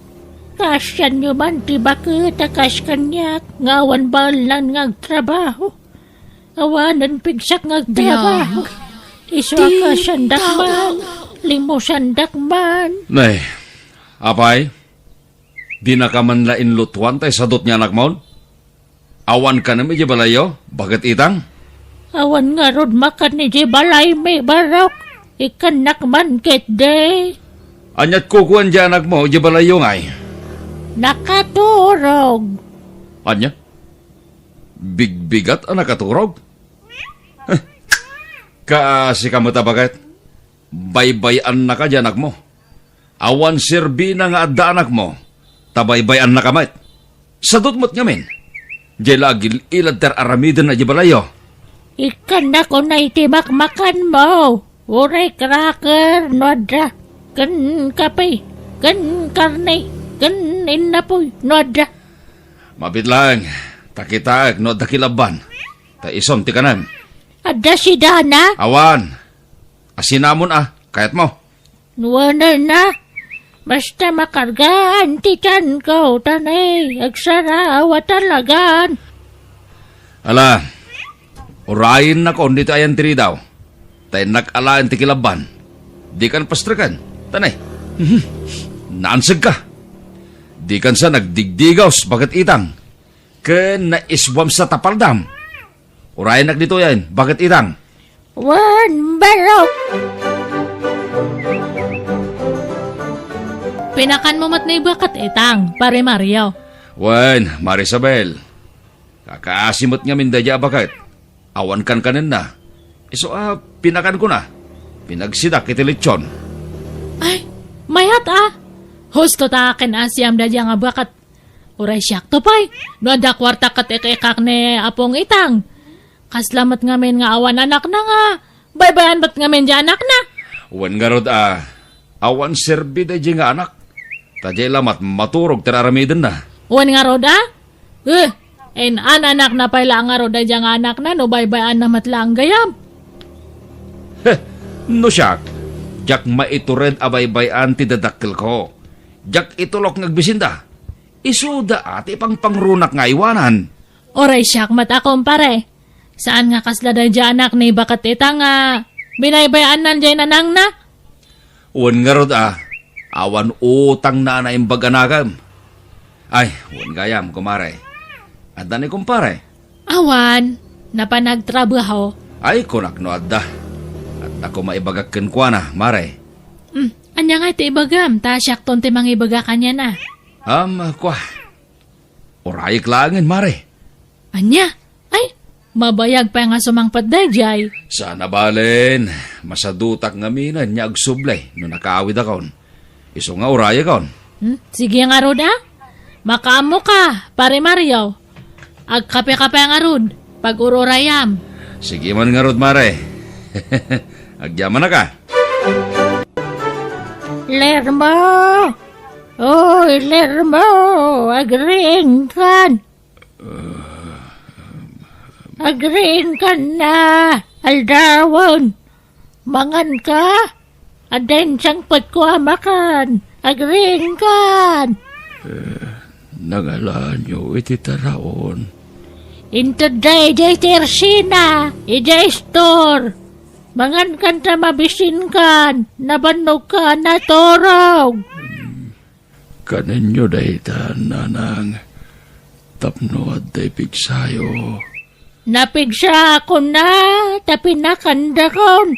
Kasyan nyo man ti bakit akas kanyak, ngawan balan ngagtrabaho. Awanan pigsak ngagtrabaho. Iso akasan dakman, limusan dakman. Nay, apay, di na ka man lain lutuan tay sadot niya anak maun? Awan ka na medyo balayo, bakit itang? Awan nga rod makan ni di balay may barok. Ikan nakman ket day. Anyat kukuan dyan anak mo, di balayo ngay. Nakaturog. Anya? Bigbigat ang nakaturog? Kaasi ka mo tabagat. Baybayan na ka dyan anak mo. Awan sirbi na nga adda anak mo. Tabaybayan na kamay. Sadot mo't ngamin. Diyan lagil ilad ter aramidan na di balayo. Ikan ako na itimak makan mo. Uray cracker, nodra. Kan kape. Kan karne. Kan inapoy, nodra. Mabit lang. Takitaag no dakilaban. Ta isom ti kanan. Ada si Dana. Awan. Asinamon kayat mo. Nuwanan na. Basta makargaan ti tiyan ko, tanay. Agsarawa talagan. Ala, urayin na kon dito ayan tiri daw. Tay nag-alaan ti kilaban. Di kan pastrikan. Tanay. Naansag ka. Di kan sa nagdigdigaws bagat itang. Ken naiswam sa tapaldam. Urayin nak dito yan. Bagat itang. One barok. Pinakan mo mat na ibakat itang, pare Mario. Wen, Marisabel. Kakaasimot nga mindadya bakat. Awan kan kanin na. Iso pinakan ko na. Pinagsidak iti lechon. Ay, mayat Husto ta akin asyam dadya nga bakat. Uray siyak to pay. No da kwarta kat ekekak ne apong itang. Kaslamat ngamin nga awan anak na nga. Baybayan ba't ngamin dya anak na? Wen nga rod awan serbi da nga anak. Tadya lamat maturog teraramiden na. Uwan nga roda? En anak na pala nga roda dya nga anak na no baybayan na matlang gayam. No siyak. Jak maitured abaybayan ti dadakkel ko. Jak itulok ngagbisinda. Isuda ati pang pangrunak nga iwanan. Oray siyak mat akong pare. Saan nga kasla da dya anak ni bakat ita nga Binaybayan nandiyan nanang na. Wan nga rod awan utang na na imbaga nagam. Ay, wan gayam, kumare. Adda ni kumpare. Awan, napanagtrabaho. Ay, kunak no adda. At ako maibagagkan kwa na, mare. Anya nga iti ibagam, tasyak ton ti mga ibaga kanya na. Kwa. Orayik langin, mare. Anya? Ay, mabayag pa nga sumangpad dayjay. Sana balen, masadutak nga minan niya agsublay no nakaawid akon. Iso nga oraya kon. Sige nga rod Makaamo ka, pare Mario. Agkape-kape nga rod, pag ururayam. Sige man nga rod, mare. Agyaman na ka. Lermo! Oy, Lermo! Agriin kan! Agriin kan na! Aldawon! Mangan ka! Adain siyang patkuamakan! Agriin kan! Nangalaan nyo iti taraon. Intaday day tersina! Iday store! Mangan kan ta mabisin kan! Nabanog ka na torog! Kaninyo dayta, nanang. Tapno at day pigsayo. Napigsa ako na! Tapinakanda kon!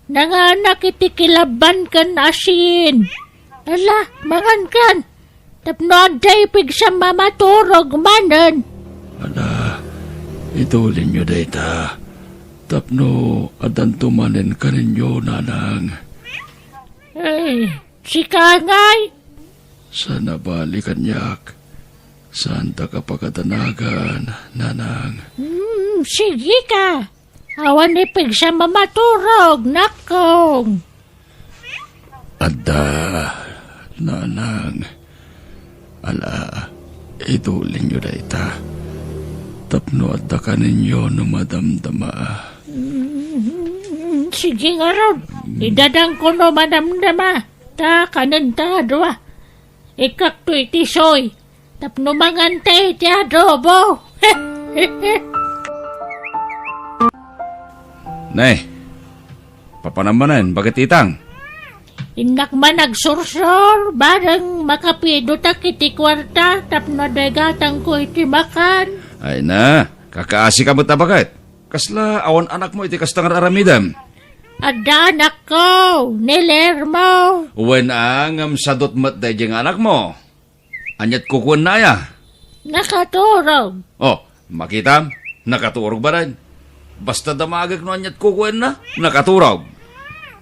Nanganak iti kilaban kan asin! Ala, mangan kan! Tapno day pigsa mamaturog manan! Ala, itulin nyo dayta. Tapno adan tumanin kaninyo, nanang. Ay, si Kangay! Sana balikan yak. Saan ta kapagkatanagan, nanang. Sige ka! Awan ipig sa mamaturog, nakong! Adda, nanang. Ala, itulin nyo dayta. Tapno adda kaninyo no madamdama. Sige nga ron, idadang ko no madamdama. Ta kanan ta adwa. Ikak to iti soy. Tapno mangante iti adobo. Nay, papanamanan, bakit itang? Inak man nagsursor, barang makapido ta kiti kwarta, tapno dagatang ko iti makan. Ay na, kakaasi ka mo bakit? Kasla awan anak mo iti kastangar aramidam. Ada anak ko, nilermo. Uwan ang sadot mat dayjeng anak mo. Anyat kukuan na ya. Nakaturog. Oh, makitam, nakaturog ba rin? Basta damagag no anyat kukuan na, nakaturog.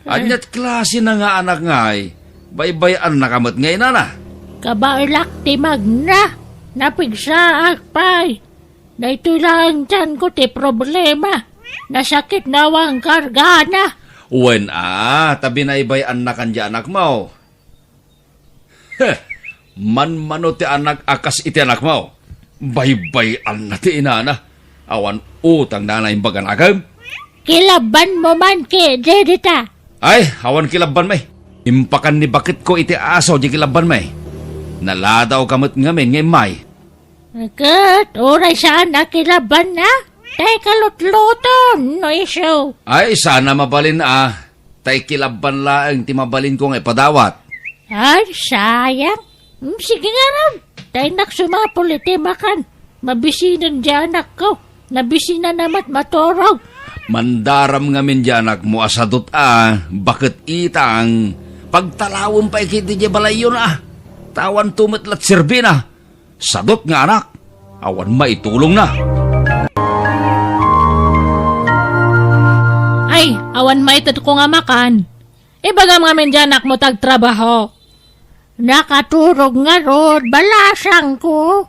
Anyat klase na nga anak ngay, baybayan nakamat ngay na. Kabailak ti magna, napigsa akpay. Na ito lang dyan ko ti problema. Nasakit nawang kargana. Uwan tabi na ibayan na kanya anak mo. Man-mano ti anak akas iti anak mo. Baybayan na ti inana. Awan utang na na imbagan agam. Kilaban mo man ki, Jedita. Ay, awan kilaban may. Impakan ni bakit ko iti aso di kilaban may. Naladaw kamot ngamin ngay may. Agad, oray saan na kilaban na? Tay kalutluton, no iso. Ay, sana mabalin tay kilaban laang ti mabalin ko ngay padawat. Ay, sayang. Sige nga ron. Tay naksumapol iti makan. Mabisinan di anak ko. Nabisinan namat maturog. Mandaram ngamin di anak mo asadot bakit itang pagtalawon pa ikiti di balayon Tawan tumitlat sirbina. Sadot nga anak. Awan maitulong na. Ay, awan maitad ko nga makan. Ibagam ngamin dyan anak mo tagtrabaho. Nakaturog nga rod, balasang ko.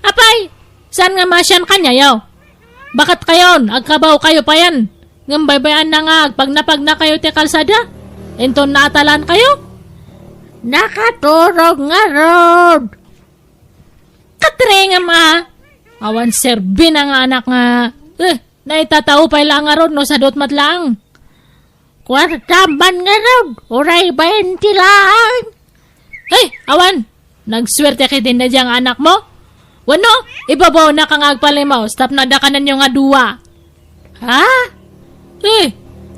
Apay, saan nga masyan kanya yaw? Bakit kayon, agkabaw kayo pa yan? Ngambaybayan na nga, pag na kayo ti kalsada? Enton naatalan kayo? Nakaturog nga rod. Katre nga ma. Awan serbi na nga anak nga. Naitatao pa ilang nga rod no sadot matlang. Kwartaban nga rod, oray 20 lang. Hey, awan, nagswerte kay din na diyang anak mo? Wano, ibabaw na kang agpalimaw, stop na dakanan yung nga duwa. Ha?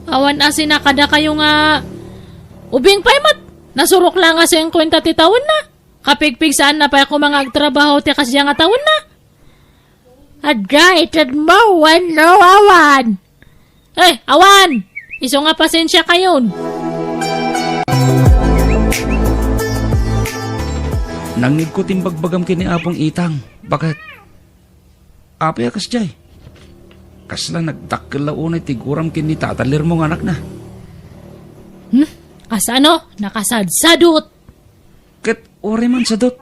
Awan asin na kada kayo nga. Ubing pa mat. Nasurok lang nga siyang kwenta ti taon na. Kapigpig saan na pa ako mga agtrabaho ti kasya nga taon na. Adra, itad mo, no awan. Awan! Iso nga pasensya kayon. Nangig ko timbagbagam kini apong itang. Bakit? Apay akas jay. Kasla nagdakkel unay tiguram kini tatalir mong anak na. Kasano? Nakasadsadot. Ket ore man sadot.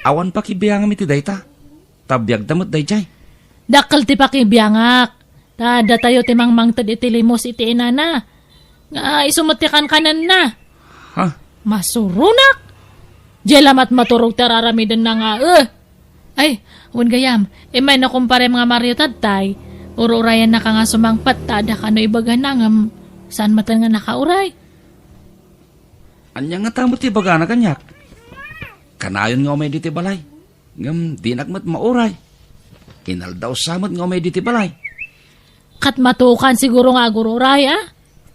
Awan pa kibiyangam iti dayta. Tabiyag damot day jay. Dakkel ti pakibiyangak. Tada tayo ti mangmangtad iti limos iti inana. Nga isumatikan kanan na. Ha? Masurunak. Jelamat maturog tararamidan na nga. Ay, wan gayam. May nakumpare mga Mario Tadtay. Uro-urayan na ka nga sumangpat. Tada ka no ibaga na nga. Saan matan nga nakauray? Anya nga tamot ti baga na kanyak. Kanayon nga umay diti balay. Ngam di nakmat mauray. Kinaldaw samot nga umay diti balay. Kat matukan siguro nga agururay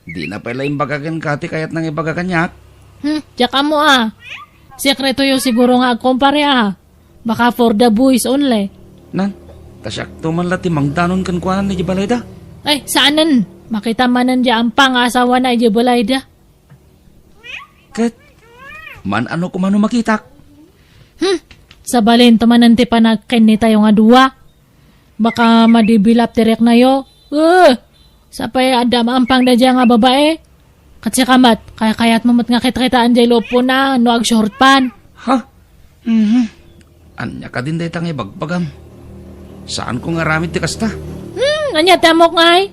Di na pala imbagagan kati kayat nang ibaga kanyak. Tsaka mo Sekreto yung siguro nga agkumpare Baka for the boys only. Nan, tasyak tuman lati mangdanon kan kuanan ni Jibalayda. Ay, saanan? Makita manan di ang pang-asawa na Jibalayda. Ket, man ano kumano makitak? Sa balin tumanan ti panagkin ni tayo nga duwa. Baka madibilap tirek na yo. Sapay adam ang pang dadya nga babae. Kasi kamat, kaya-kayat mamot nga kita-kitaan jay lopo na, no ag short pan. Ha? Anya ka din day tangay bagbagam. Saan ko nga ramit ti kasta? Anya tamok ngay.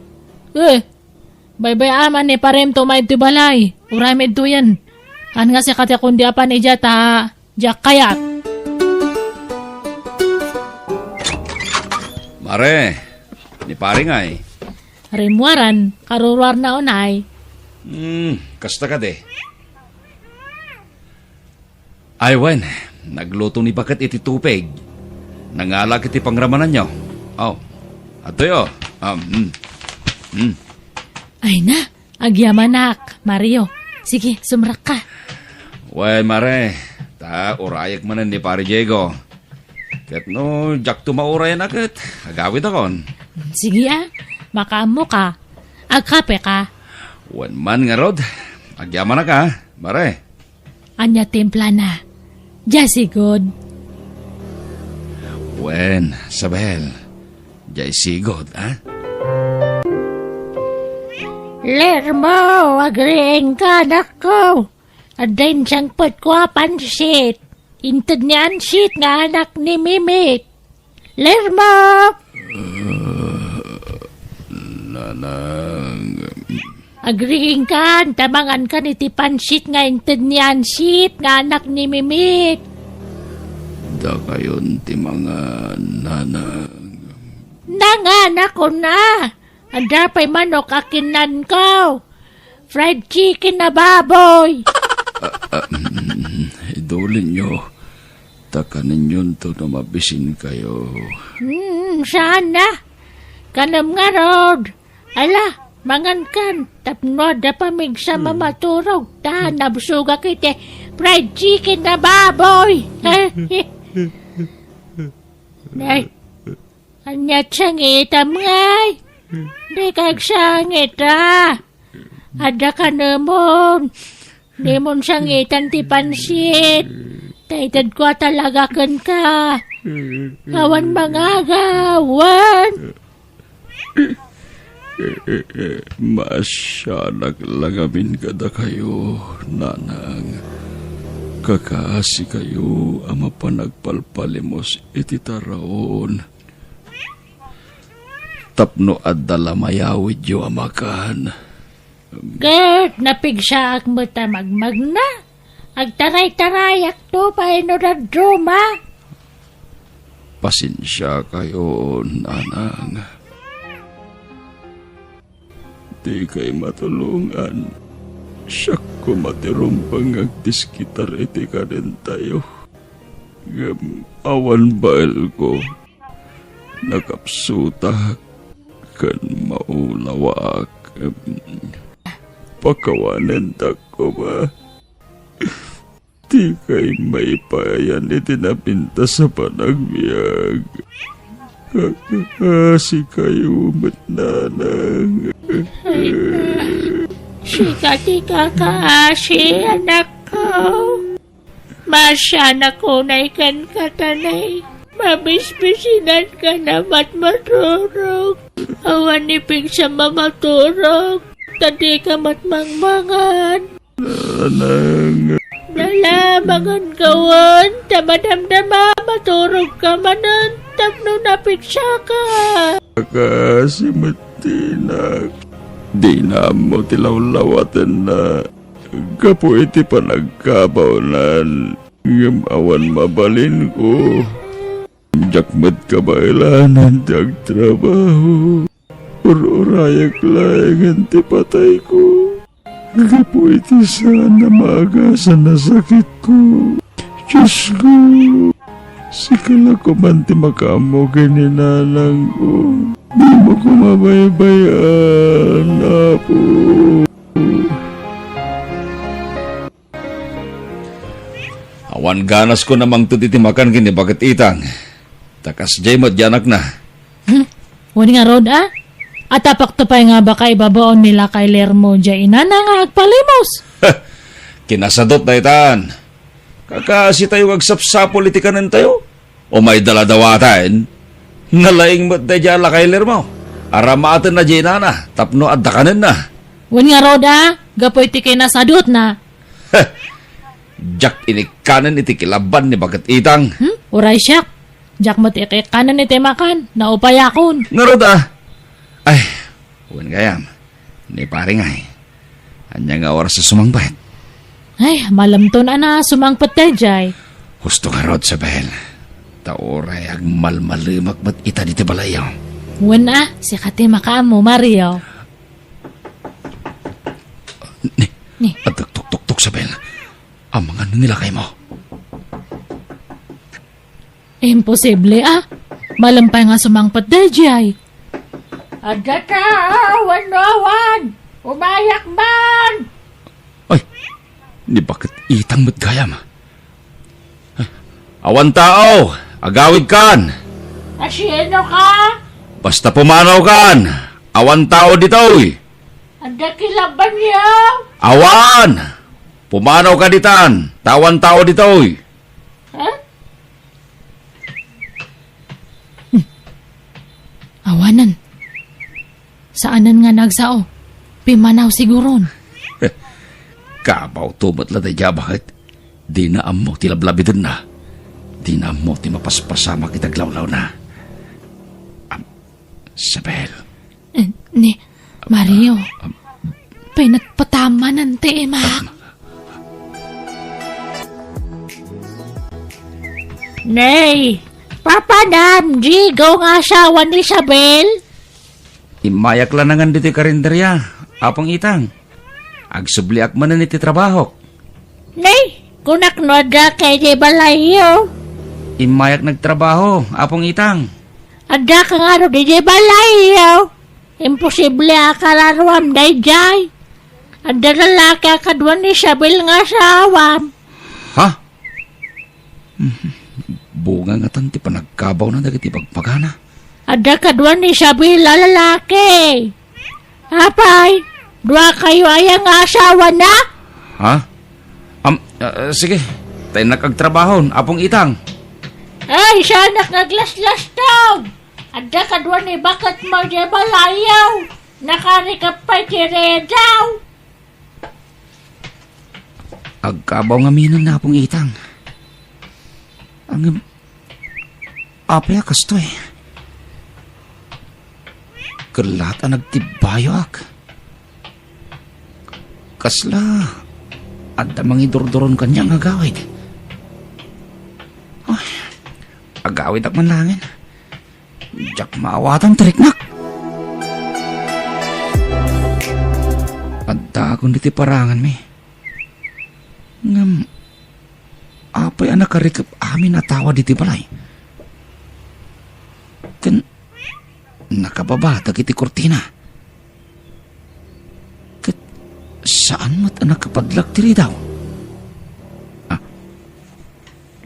Bye-bye aman ni parem to may balay. Uramid to yan. An nga si katya kundi apan ija ta, jak kayat. Mare, ni pare nga Rimwaran, karuruar na onay. Kasta ka de. Ay, wen, nagluto ni Bakat iti tupig. Nangalak iti pangramanan nyo. Ato yo. Ay na, agyamanak, Mario. Sige, sumrak ka. Wen, mare, urayak manan ni pare Diego. Ket no, jak tumaurayan akit. Agawid akon. Sige makaamo ka. Agkape ka. Wen man nga rod. Agyaman na ka, mare. Anya timpla na. Jasi good. Wen, Sabel. Jay sigod, Lermo, agreeng ka nako. Adain siyang put ko pansit. Intad ni Ansit nga anak ni Mimit. Lermo! Nanang... Agreeng ka, tamangan ka ni ti pansit nga intad ni Ansit nga anak ni Mimit. Da kayon ti mga nanang... Nanganak ko na. Ada pa'y manok akinan ko. Fried chicken na baboy. Idulin nyo. Takanin yun to na mabisin kayo. Sana. Kanam nga rod. Ala, mangan kan. Tapno da pamig sa mamaturog. Ta, nabsuga kite. Fried chicken na baboy. Nay, anyat sangitam ngay. Di kag sangita. Ada ka namon. Di mon sangitan ti pansit. Taitad ko talaga kan ka. Kawan mga gawan. Masyalag langamin kada kayo, nanang. Kakaasi kayo ama panagpalpalimos iti taraon. Tapno adda lamayawid yo amakan. Gat, napigsaak mo tamagmag na. Agtaray-tarayak to pa inuradroma. Pasensya kayo, nanang. Di kay matulungan. Siyak ko matirumpang agdiskitar iti kanin tayo. Awan bael ko. Nakapsutak kan maulawak. Pakawanan tako ba? Di kay may payan itinapinta sa panagbiag. Kakasi kayo matnanang. Sikati ka kaasi, anak ko. Masya na kunay kan katanay. Mabisbisinan ka na maturog. Awan nipig sa mamaturog. Tadi ka matmangmangan. Anang. Nalamangan kawan. Tamadamdama maturog ka manan. Tapno napigsa ka. Kakasi matinak. Di na mo tilawlawatan na. Kapo iti panagkabaunan. Awan mabalin ko. Jakmat kabailanan tag trabaho. Urayak layangan ti patay ko. Kapo iti sana maagasan na sakit ko. Diyos ko. Sikala ko man ti makamo kininanang ko. Di mo ko mabaybayan, Apo. Awan ganas ko namang tutitimakan kini bakit itang. Takas jay mo diyanak na. Wani nga rod At tapak to pa nga ba kay babaon nila kay Lermo dya ina na nga agpalimos. Kinasadot na itan. Kakasi tayo agsapsapol itikanan tayo. O may daladawatain. Nalaing mo't na dyan kay Lermo. Aramatan na dyan na. Tapno at dakanan na. Wani nga rod gapoy ti kay nasadot na. Jack inikanan iti kilaban ni bagat itang. Uray siyak. Jak mo ti kanan iti makan. Naupayakon. Narod Ay, huwag gayam. Ni pare nga Anya nga oras sa sumangpet. Ay, malamton na sumangpet tayo jay. Husto nga rod sa bel. Taoray ag malmalimak mat ita dito balayaw. Wan si kati makaamo, Mario. Ni. At tuk-tuk-tuk sa bel. Ang mga nilakay mo. Imposible Malampay nga sumangpet tayo jay. Ada ka, awan. Umayak man. Ay, ni bakit itang matgayam? Awan tao, agawid kan. Asino ka? Basta pumanaw kan. Awan tao ditoy. Ada kilaban niya. Awan! Pumanaw ka ditan. Tawan tao ditoy. Awanan. Saanan nga nagsao? Pimanaw siguron. Kabaw tumat la daya bakit? Di na amo tilablabidan na. Di na amo ti mapaspasama kitaglawlaw na. Sabel. Ni, Mario. Pinatpatama ng tema. Nay, papanam, Jigo nga asawa ni Isabel. Imayak lang nangan dito karinderya. Apang itang. Agsubliak man na niti trabaho. Nay, kunak no da kay di balayo. Imayak nagtrabaho. Apang itang. Ada ka nga ro di balayo. Imposible akalaruam day jay. Ada lalaki akadwa ni Isabel nga asawam. Ha? Bunga nga tanti pa nagkabaw na dagiti pagpagana. Ada kadwa ni Isabel lalaki. Apay, dua kayo ayang asawa na? Ha? Sige. Tayo nakagtrabahon. Apong itang. Ay, sanak naglaslas daw. Ada kadwa ni bakat mo di balayaw. Nakarikap pa tire daw. Agkabaw nga minan na apong itang. Ang apaya kastoy. Kalata nagtibayo ak. Kasla. Adda mangidurduron kanyang agawid. Ay, agawid ak manlangin. Diyak maawatang triknak. Adda akong diti parangan mi. Ngam, apay anak karikap amin atawa diti balay. Kan, nakababa, iti kortina. Saan mat anak kapadlak diri daw?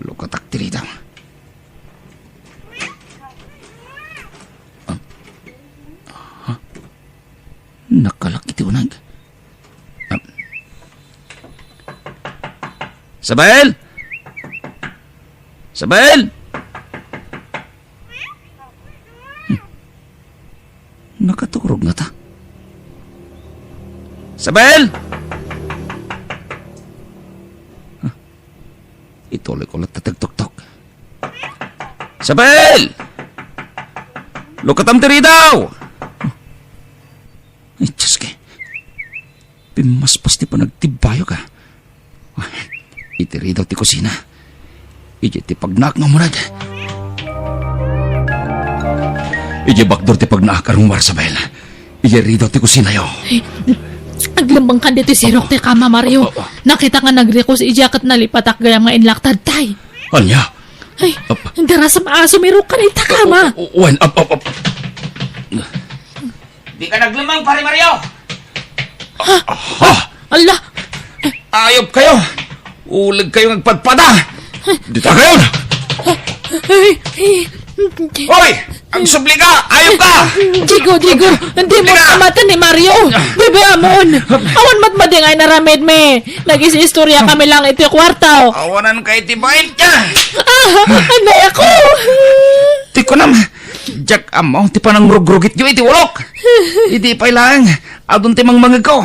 Lukatak diri daw. Nakalak iti unag. Sabel! Sabel! Nakaturog na ta. Sabel! Ituloy ko lang tatagtok-tok. Sabel! Lukatam tiri daw! Ay, Diyos ka. Pimaspas ti pa nagtibayo ka. Itiri daw ti kusina. Ije ti pagnak nga murag. Ije bakdor ti pagnak karong Marsabel. Ije ri daw ti kusina yo. Aglambang kan dito si Rock ti kama, Mario. Nakita nga nag-request ijakat na lipatak gayam nga inlaktad tay. Anya? Ay, dara sa maaso may Rock ka na itakama. Wan, up. Di ka naglamang, pare Mario! Allah! Ayop kayo! Ulag kayo nagpadpada! Dito kayo! Hoy! Ang subli ka! Ayop ka! Digo! Hindi mo kamatan ni Mario! Bebe amon! Awan matmading ay naramid me! Nag-istorya kami lang ito kwartaw! Awanan kay tibayin ka! Anay ako! Ti ko nam! Jack amo, ti panang rugrugit yu iti ulok! Iti pa ilang, adun ti mang mangag ko!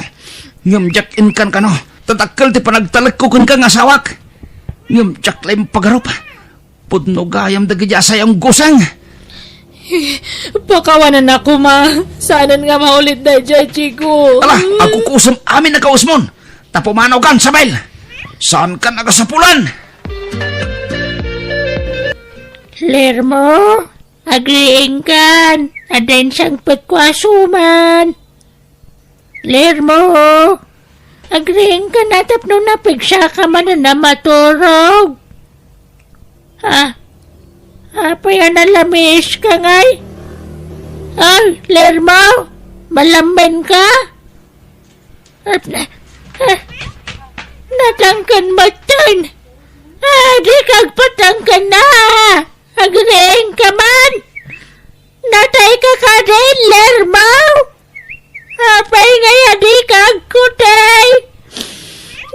Ngam Jack inkan ka no, tatakal ti panagtalagkukan ka nga sawak! Ngam Jack laim pagarup, pudno gayam dagijasay ang gusang! Pakawanan ako, ma. Saanan nga maulit na dyan, Chico. Ala, ako kusam amin na kausmon! Tapumanaw kan, Sabel! Saan ka nagasapulan? Lermo, agriing kan. Adain siyang pagkwasuman. Lermo, agriing ka na tapno na pigsa ka man na maturog. Apa yan nalamis ka ngay? Ay, Lermo, malamban ka? Natangkan matan. Di kagpatangkan na. Agriing ka man. Natay ka ka din, Lermo. Apay ngaya di kagkutay.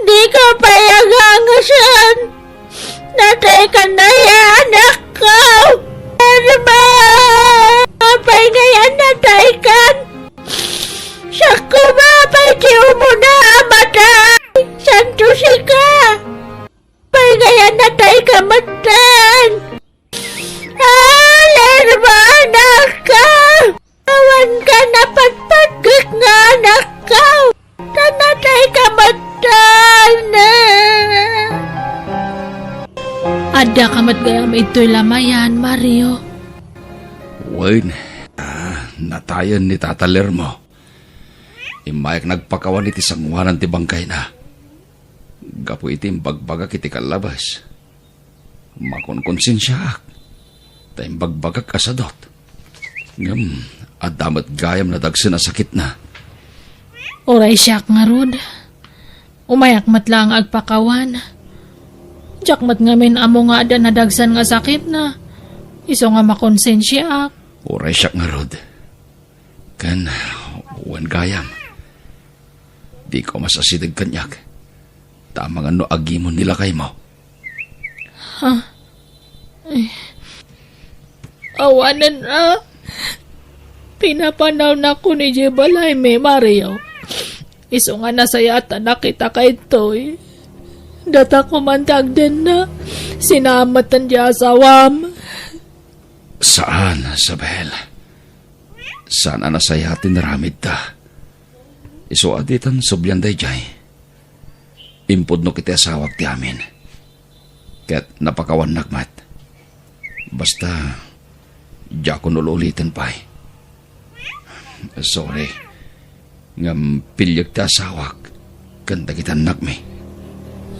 Di ka payagangasan. Natay ka na ya, anak ko. Lermo. Apay ngaya natay kan. Saku ba, apay tiyo mo na amatay. Santo si ka. Apay ngaya natay ka matan. Lermo, anak ka. Awan ka na pagpagkak nga anak ka. Tanatay ka matan. Ada kamat gayam ito'y lamayan, Mario. Wayne, natayan ni Tata Lermo. Imayak nagpakawan iti sanguanan ti bangkay na. Gapo iti bagbagak iti kalabas. Makonkonsensyaak. Tayong bagbagak kasadot. Ngam, adamat gayam na dagsan na sakit na. Oray siyak nga rod. Umayak mat lang agpakawan. Diyak mat ngamin amo nga ada nadagsan nga sakit na. Iso nga makonsensya ak. Oray siyak nga rod. Kan, uwan gayam. Di ko masasidag kanyak. Tamang ano agimon nila kay mo. Awanan na. Pinapanaw na ko ni Jebalay me, Mario. Iso nga nasayata nakita kay Toy. Data ko mantag din na. Sinamatan di asawam. Saan, Sabel? Saan nasayatin naramid ta? Iso aditan subyan day jay. Impod no kiti asawag ti amin. Kaya't napakawan nakmat. Basta, di ako nululitin pa. Sorry. Ngam pilyag ti asawag. Kanda kita nakmi.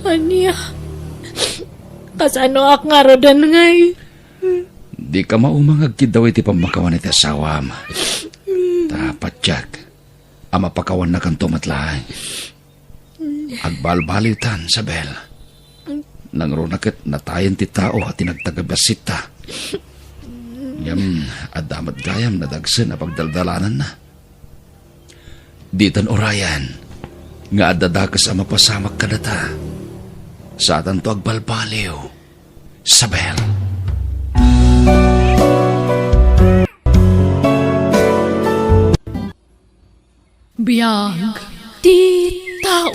Anya? Kasano ak nga rodan ngay? Di ka maumangag daw iti pamakawan iti asawam. Tapat, Jack. Ama pakawan na kang tumatlahay. Agbalbalitan, Sabel. Nangrunakit natayan ti tao at tinagtagabasita. Yam, adamat gayam na dagsan na pagdaldalanan na. Ditan orayan, nga adadakas ang mapasamak ka na ta. Sa atan to agbalbaliw, Sabel. Biyag ti tao.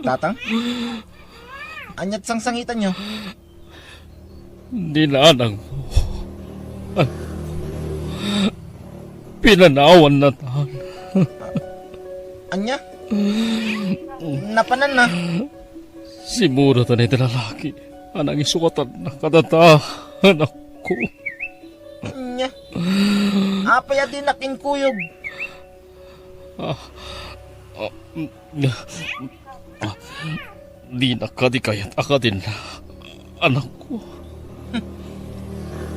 Tatang? Anyat sangsangitan nyo? Ninanang mo. Pinanawan na tahan. Anya? Napanan na. Si Mura tanay na lalaki. Anang isukatan na kadatahan ako. Anya? Apay din naking kuyog. Di na kadikayat akadin na anak ko.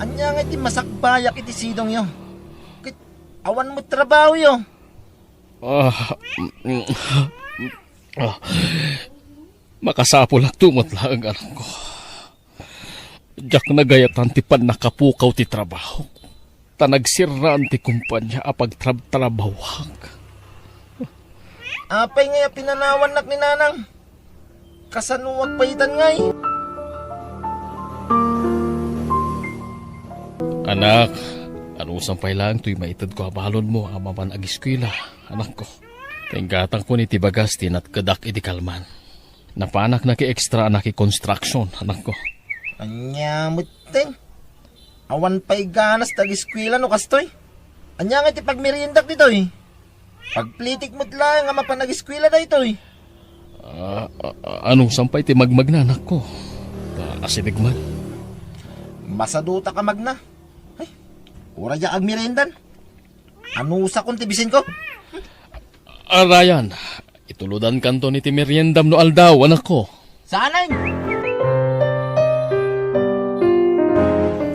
Anya nga iti masakbayak iti sidong yo. Kit awan mo trabaho yo. Makasapol at tumot lang ang anak ko. Diyak nagayatan ti pan nakapukaw ti trabaho. Tanagsiraan ti kumpanya apag trabawang. Apay nga pinanawan nak ni nanang. Kasanuwag paitan ngay. Anak, ano sampay lang to'y maitad ko abalon mo amaman agiskwila, anak ko. Tenggatang ko ni tibagas tinat kadak iti kalman. Napanak na ki extra na ki construction, anak ko. Anya mutin. Awan pa'y ganas tagiskwila no kastoy. Anya nga ti pagmeriendak dito eh. Pagplitik mo't lang nga mapanagiskwila na ito eh. Anong sampay ti magmag na, anak ko? Asidig man. Masaduta ka magna. Ay, ura dya ag meriendan. Ano sa kong tibisin ko? Ryan, ituludan kanto ni ti meriendam no aldaw, anak ko. Sanay!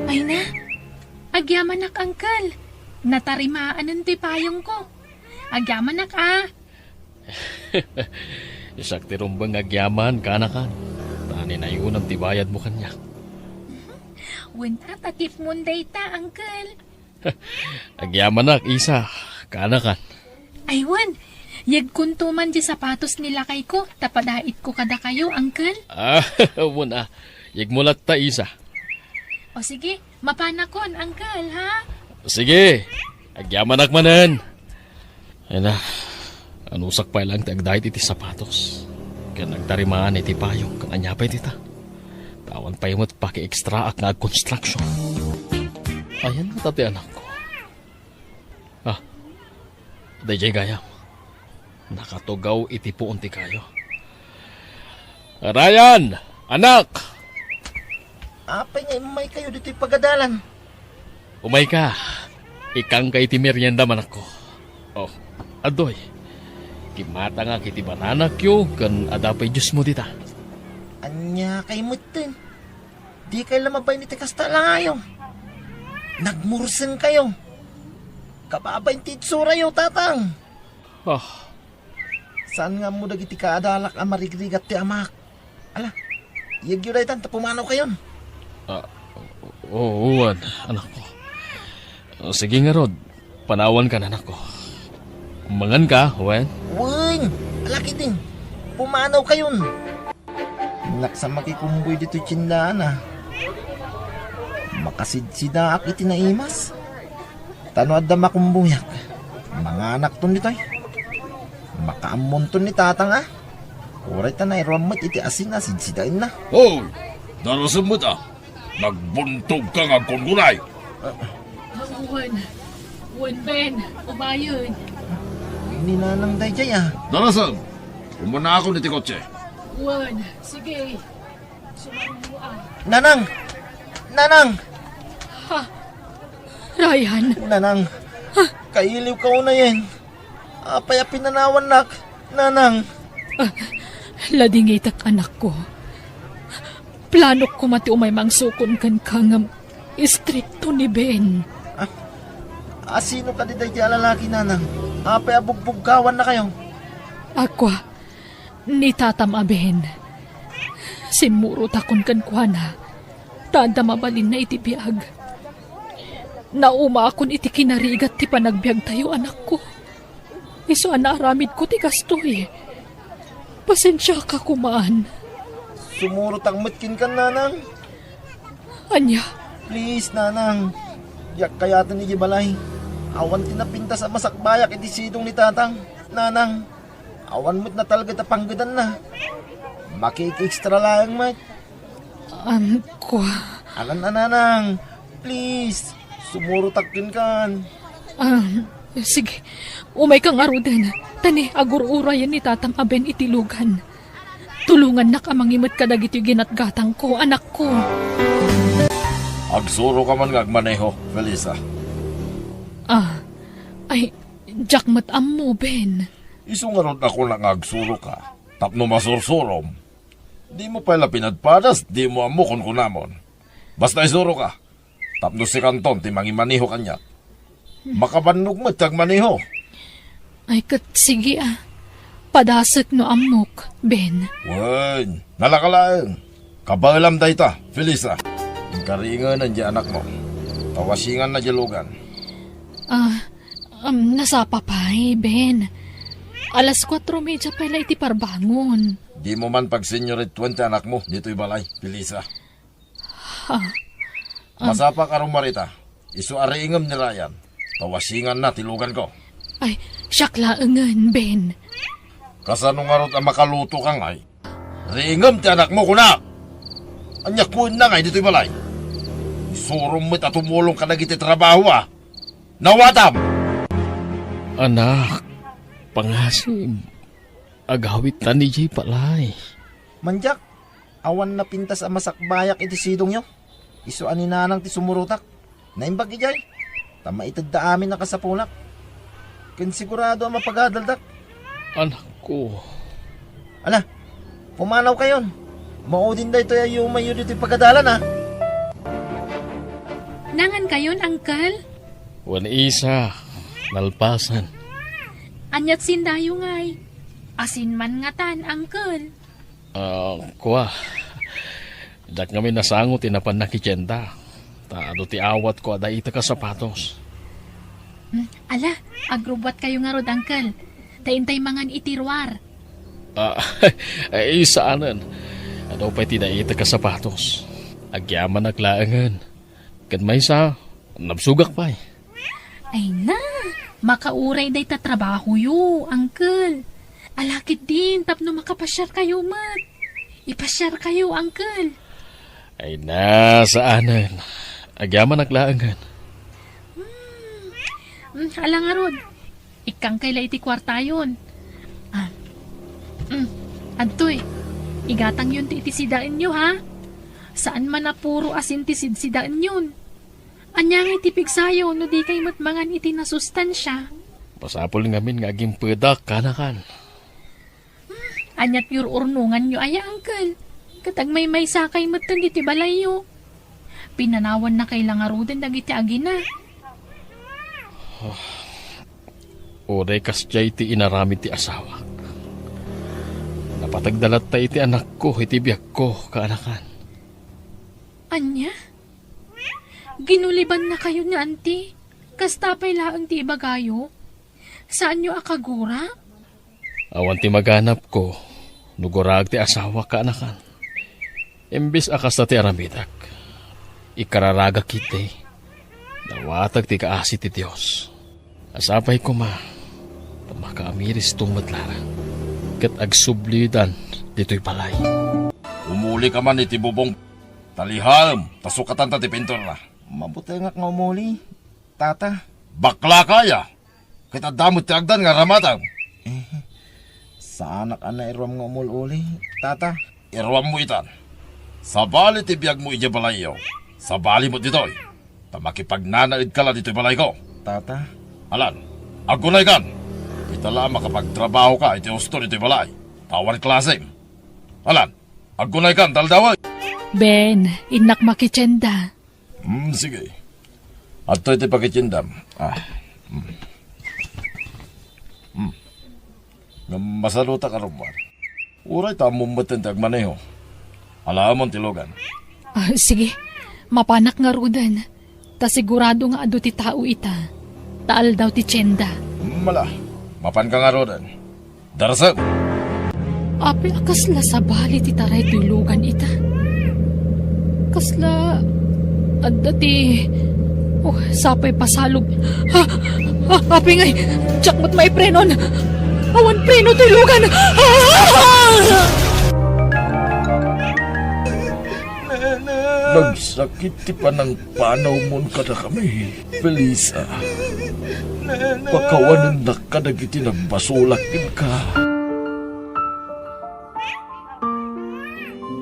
Ay na, agyaman nak, angkal. Natarimaan ng tipayong ko. Agyaman nak, Isak ti rumbang agyaman, kanakan. Tani na yun ang tibayad mo kanya. Wanta takip munday ta, angkal. Agyaman nak, isa, kanakan. Aywan, yag kuntuman di sapatos nila kay ko, tapadait ko kada kayo, angkal. Muna, yagmulat ta isa. O sige, mapanakon, angkal, ha? Sige, agyaman nak manan. Ay na, anusak pa lang tagdahit iti sapatos. Kaya nagtarimaan iti payong, kananyapay tita. Tawan pa yung paki-extra ak na construction. Ayan na tati anak ko. Dayjay gayam. Nakatugaw iti puon ti kayo. Ryan! Anak! Apay nga may kayo dito'y pagadalan. Umay ka. Ikang kay iti merienda manak ko. Oh, adoy. Kimata nga kiti bananak yo, kan adapay Diyos mo dita. Anya kay mutin. Di kayo lamabay ni tikasta lang ayo. Nagmursen kayo. Kababay titsura yo, tatang. Saan nga mo dagiti kaadalak ang marigrigat ti amak? Ala, yagyo dahi tan, tapumanaw kayon. Oo, anak ko. Sige nga, Rod. Panawan ka na, anak ko. Mangan ka, Wen. Wen, alaki din. Pumanaw kayon. Naksa makikumboy dito tsindahan ah. Makasidsidaak iti naimas. Tano adda makumbuyak. Mga anak ton dito eh. Makaamon ton ni tatang ah. Uray ta na iramot iti asin na sidsidain na. Hoy! Narasam mo ta. Nagbuntog ka nga kungunay. Wen, Ben, ubayon. Ninanang dayjay ah. Narasam! Umana ako niti kotse. Wen, sige. Sumarong mo Nanang! Nanang! Ryan, Nanang! Kailiw ka na yan. Apay pinanawan nak. Nanang! lading itak anak ko. Plano ko mati umay mangsukon kan kangam istrikto ni Ben. Sino ka di lalaki, nanang? Apay abugbugkawan na kayo. Akwa, ni tatam aben. Simuro takon kan kuana. Tanda mabalin na iti biag. Nauma akon iti kinarigat ti panagbiag tayo anak ko. Iso aramid ko ti kastoy. Pasensya ka kumaan. Sumurot ang matkin ka, nanang. Anya, Please, nanang. Yak kayatan ni Gibalay. Awan tinapinta sa masakbayak iti sidong ni tatang. Nanang, awan mo't na talaga tapanggadan na. Makiki-extra lang, mat. kwa. Alan na, nanang. Please, sumurutakin kan. Sige, umay kang arudan. Tani, agur-urayan ni tatam aben itilugan. Tulungan na ka mangimot ka dagiti ginatgatang ko, anak ko. Agsuro ka man ngagmaneho, Felisa. Ay, jakmat ammo, Ben. Isungarot ako na ngagsuro ka. Tapno masursurom. Di mo pala pinadpadas, di mo amo kunamon. Basta isuro ka. Tapno si Kanton, ti mangimaniho kanya. Makabannog mo, tagmaniho. Ay, sige Padasek no amok, Ben. Wen, nalakalaeng. Kabalam dayta, Felisa. Ang karingan na di anak mo. Tawasingan na dilugan. Nasapa pa Ben. Alas 4:30 pala iti parbangon. Di mo man pag senyorit 20 anak mo, dito'y balay, Felisa. Masapa ka rumarita. Isu ariingam ni Ryan. Tawasingan na tilugan ko. Ay, syaklaengan, Ben. Kasano nga ron ang makaluto ka ngay? Ringam ti anak mo kuna! Anyak mo na ngay dito'y balay. Isurong mo't at tumulong ka na giti trabaho Nawatam! Anak, pangasim. Agawit na ni Jay palay. Manjak, awan na pintas ang masakbayak iti sidong nyo. Isu ani nanang ti sumurutak. Naimbag ijay. Tama itad da amin na kasapulak. Kinsigurado ang mapagadaldak. Anak ko. Ala, pumanaw kayon. Maudin da ito yung mayo dito yung pagadalan Nangan kayon, Uncle? Wan isa. Nalpasan. Anyat sindayo ngay. Asin man nga tan, Uncle. Kuha. Dak kami nasangot tinapan na kichenta. Taado ti awat ko ada ita ka sapatos. Ala, agrubat kayo nga rod, Uncle. Taintay mangan itirwar. Isaanan. Ano pa ita ka sapatos. Agyaman naglaangan. Kad may sa, nabsugak pa Ay na, makauray day ta trabaho yo, Uncle. Alakit din, tapno makapasyar kayo, mat. Ipasyar kayo, Uncle. Ay na, saanan. Agyaman naglaangan. Ala nga rod, ikang kaila iti kwarta yun. Antoy, igatang yun ti itisidaan nyo, ha? Saan man na puro asin ti sidsidaan yun? Anya nga itipig sayo, no di kay matmangan iti nasustansya. Pasapol ngamin nga aging pedak kanakan. Anyat your urnungan nyo, ay, Uncle. Katag may sakay matan iti balayo. Pinanawan na kay langaruden dagiti agina. Oray kasya iti inaramid ti asawa. Napatagdalat ta iti anak ko, iti biyak ko, kaanakan. Anya? Ginuliban na kayo ni auntie? Kastapay laang ti ibagayo? Saan nyo akagura? Awan ti maganap ko, nugurag ti asawa kaanakan. Imbis akas na ti aramidak, ikararaga kiti, nawatag ti kaasi ti Diyos. Asapay ko makamiris tong matlarang, kat agsublidan dito'y balay. Umuli ka man iti bubong. Taliham, tasukatan ta ti pintor na. Mabuti nga umuli, tata. Bakla kaya. Kita damot ti agdan nga ramatang. Sa anak ana irwam nga umuli, tata. Irwam mo itan. Sa bali ti biyag mo ija balayo. Sa bali mo ditoy. Tamakipagnanaid ka la dito'y balay ko. Tata. Alan, agunay kan. Itala makapagtrabaho ka iti husto dito'y balay. Tawan klasem. Alan, agunay kan daldaway. Ben, inak makichenda. Sige. At ito iti pakitindam. Masaluta ka rumar. Uray tamong matintag maneho. Alamon tilogan. Sige, mapanak nga rudan. Ta sigurado nga ado ti tao ita. Taal daw ti tiyenda. Mala, mapan ka nga rodan. Darasam. Api akasla sa bali ti taray tulugan ita. Kasla adda ti sapay pasalog. Api ngay, tiyakmat may prenon. Awan preno tulugan. Nagsakit ti panang panaw mon kada kami. Felisa. Pakawanan na kadagiti nagbasulakin ka.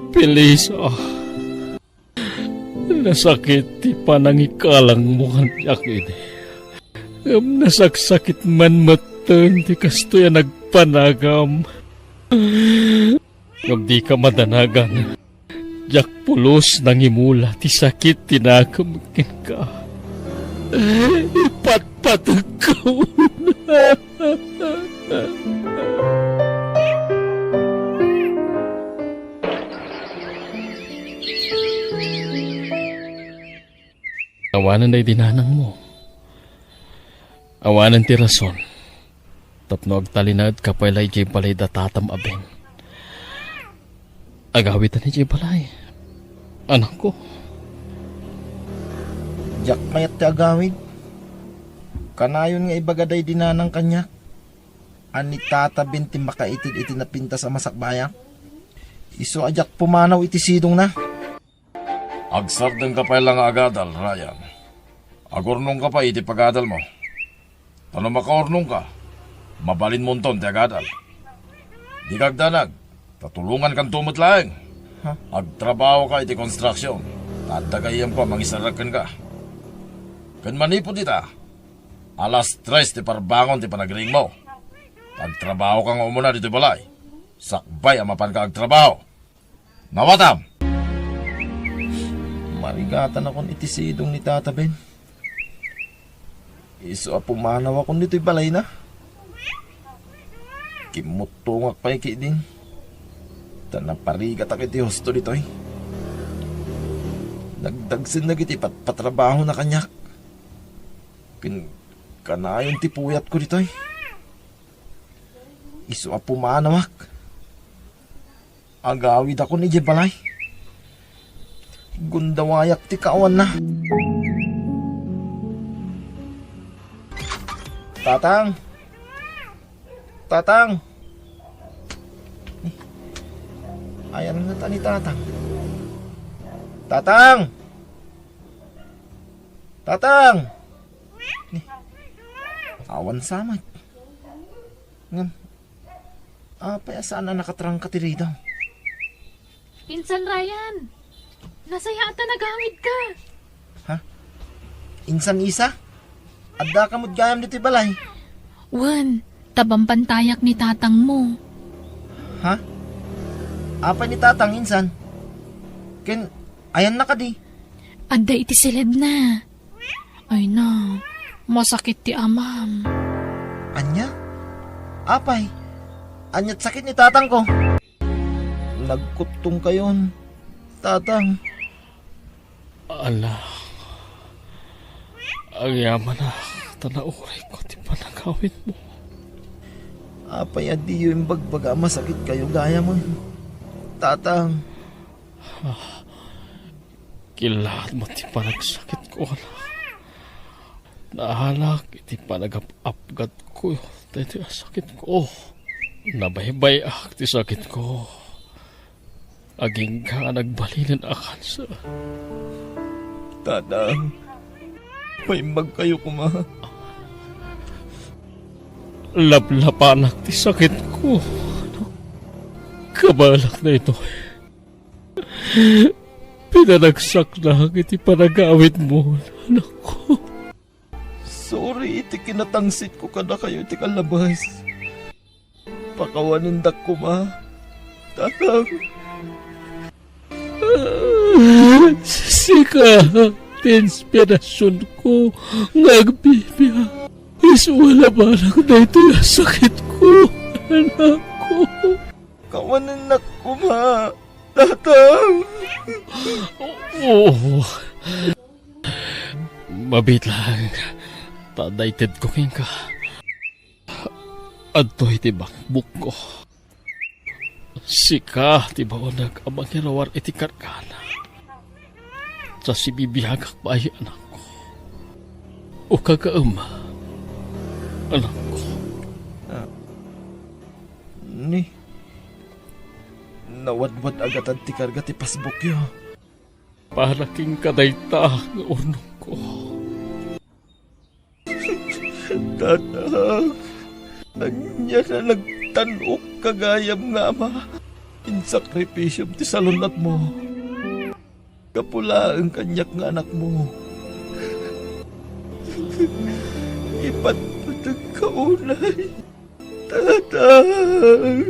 Pilisa. Nasakit ti panangikalang mo kanyak ini. Nasaksakit man matan ti kastoy nagpanagam. Ngam di ka madanagan. Jak pulos nangimula ti sakit tinakamakin ka. Ipatpatag ko. Awanan ay dinanang mo. Awanan ti rason. Tapno agtalinad kapalay jay balay datatam aben. Agawitan ni jay balay. Anak ko. Jak mayat ti agawid. Kanayon nga ibagaday dinanang kanya. Ani tatabin ti makaitid iti napinta sa masakbayak. Iso ajak pumanaw iti sidong na. Agsardeng ka pa lang agadal, Ryan. Agurnong ka pa iti pagadal mo. Tano makaurnong ka, mabalin mo ton ti agadal. Di kagdanag, tatulungan kang tumot lang. Agtrabaho ka iti construction. Tadagayam pa mangisarakan ka. Kan manipod ita, alas 3 ti parbangon ti panagring mo. Agtrabaho ka nga umuna dito balay. Sakbay amapan ka agtrabaho. Nawatam! Marigatan akong itisidong ni Tata Ben. Iso pumanaw akong nito'y balay na. Kimutungak pa iki din. Tanaparigat ako iti husto dito'y. Nagdagsin na kiti patrabaho na kanyak. Kanayon ti puyat ko dito'y. Iso pumanawak. Agawid ako ni Jebalay. Gundawayak ti kawan na. Tatang! Tatang! Ayan na ta ni Tatang. Tatang! Tatang! Awan samat. Ngam. Apay saan na nakatrang katiri daw? Pinsan Ryan, nasaya ata nagawid ka. Ha? Insan isa? Adda ka mo't gayam dito balay. Wan, tabang pantayak ni tatang mo. Ha? Apa ni Tatang insan? Ayan na ka di. Adda iti silid na. Ay na, masakit ti amam. Anya? Apay? Anyat sakit ni Tatang ko. Nagkutong kayon, Tatang. Ala. Ang yaman na. Tanauray ko ti panagawin mo. Apay adi yung bagbaga masakit kayo gaya mo. Tatang. Kilahat mo ti panagsakit ko. Nahalak iti panagap-apgat ko. Iti sakit ko. Nabaybay ti sakit ko. Aging ka nagbalinan akan sa... Tatang. May magkayo kuma. Laplapanak ti sakit ko. Kabalak na ito. Pinanagsak na iti panagawit mo, anak ko. Sorry, iti kinatangsit ko kada kayo iti kalabas. Pakawanindak ko ma. Tatang. Sika, inspirasyon ko, nagbibiya. Imbis wala ba lang dito yung sakit ko, anak ko. Kawanan ko, ma. Tatang. Oo. Mabit lang. Tadaited ko king ka. Adto'y tibakbuk ko. Sika, tibawanag ang mangirawar iti karkana. Sa sibibihagak pa ay anak ko. O kagaama, anak ko. Ni. Nawadwad agad ang tikarga ti pasbuk yo. Para king kadayta ng unong ko. Tatang. Anya na nagtanok kagayam nga, ama. Insakripisyum ti salunat mo. Kapula ang kanyak nga anak mo. Ipatpatag kaunay. Tatang.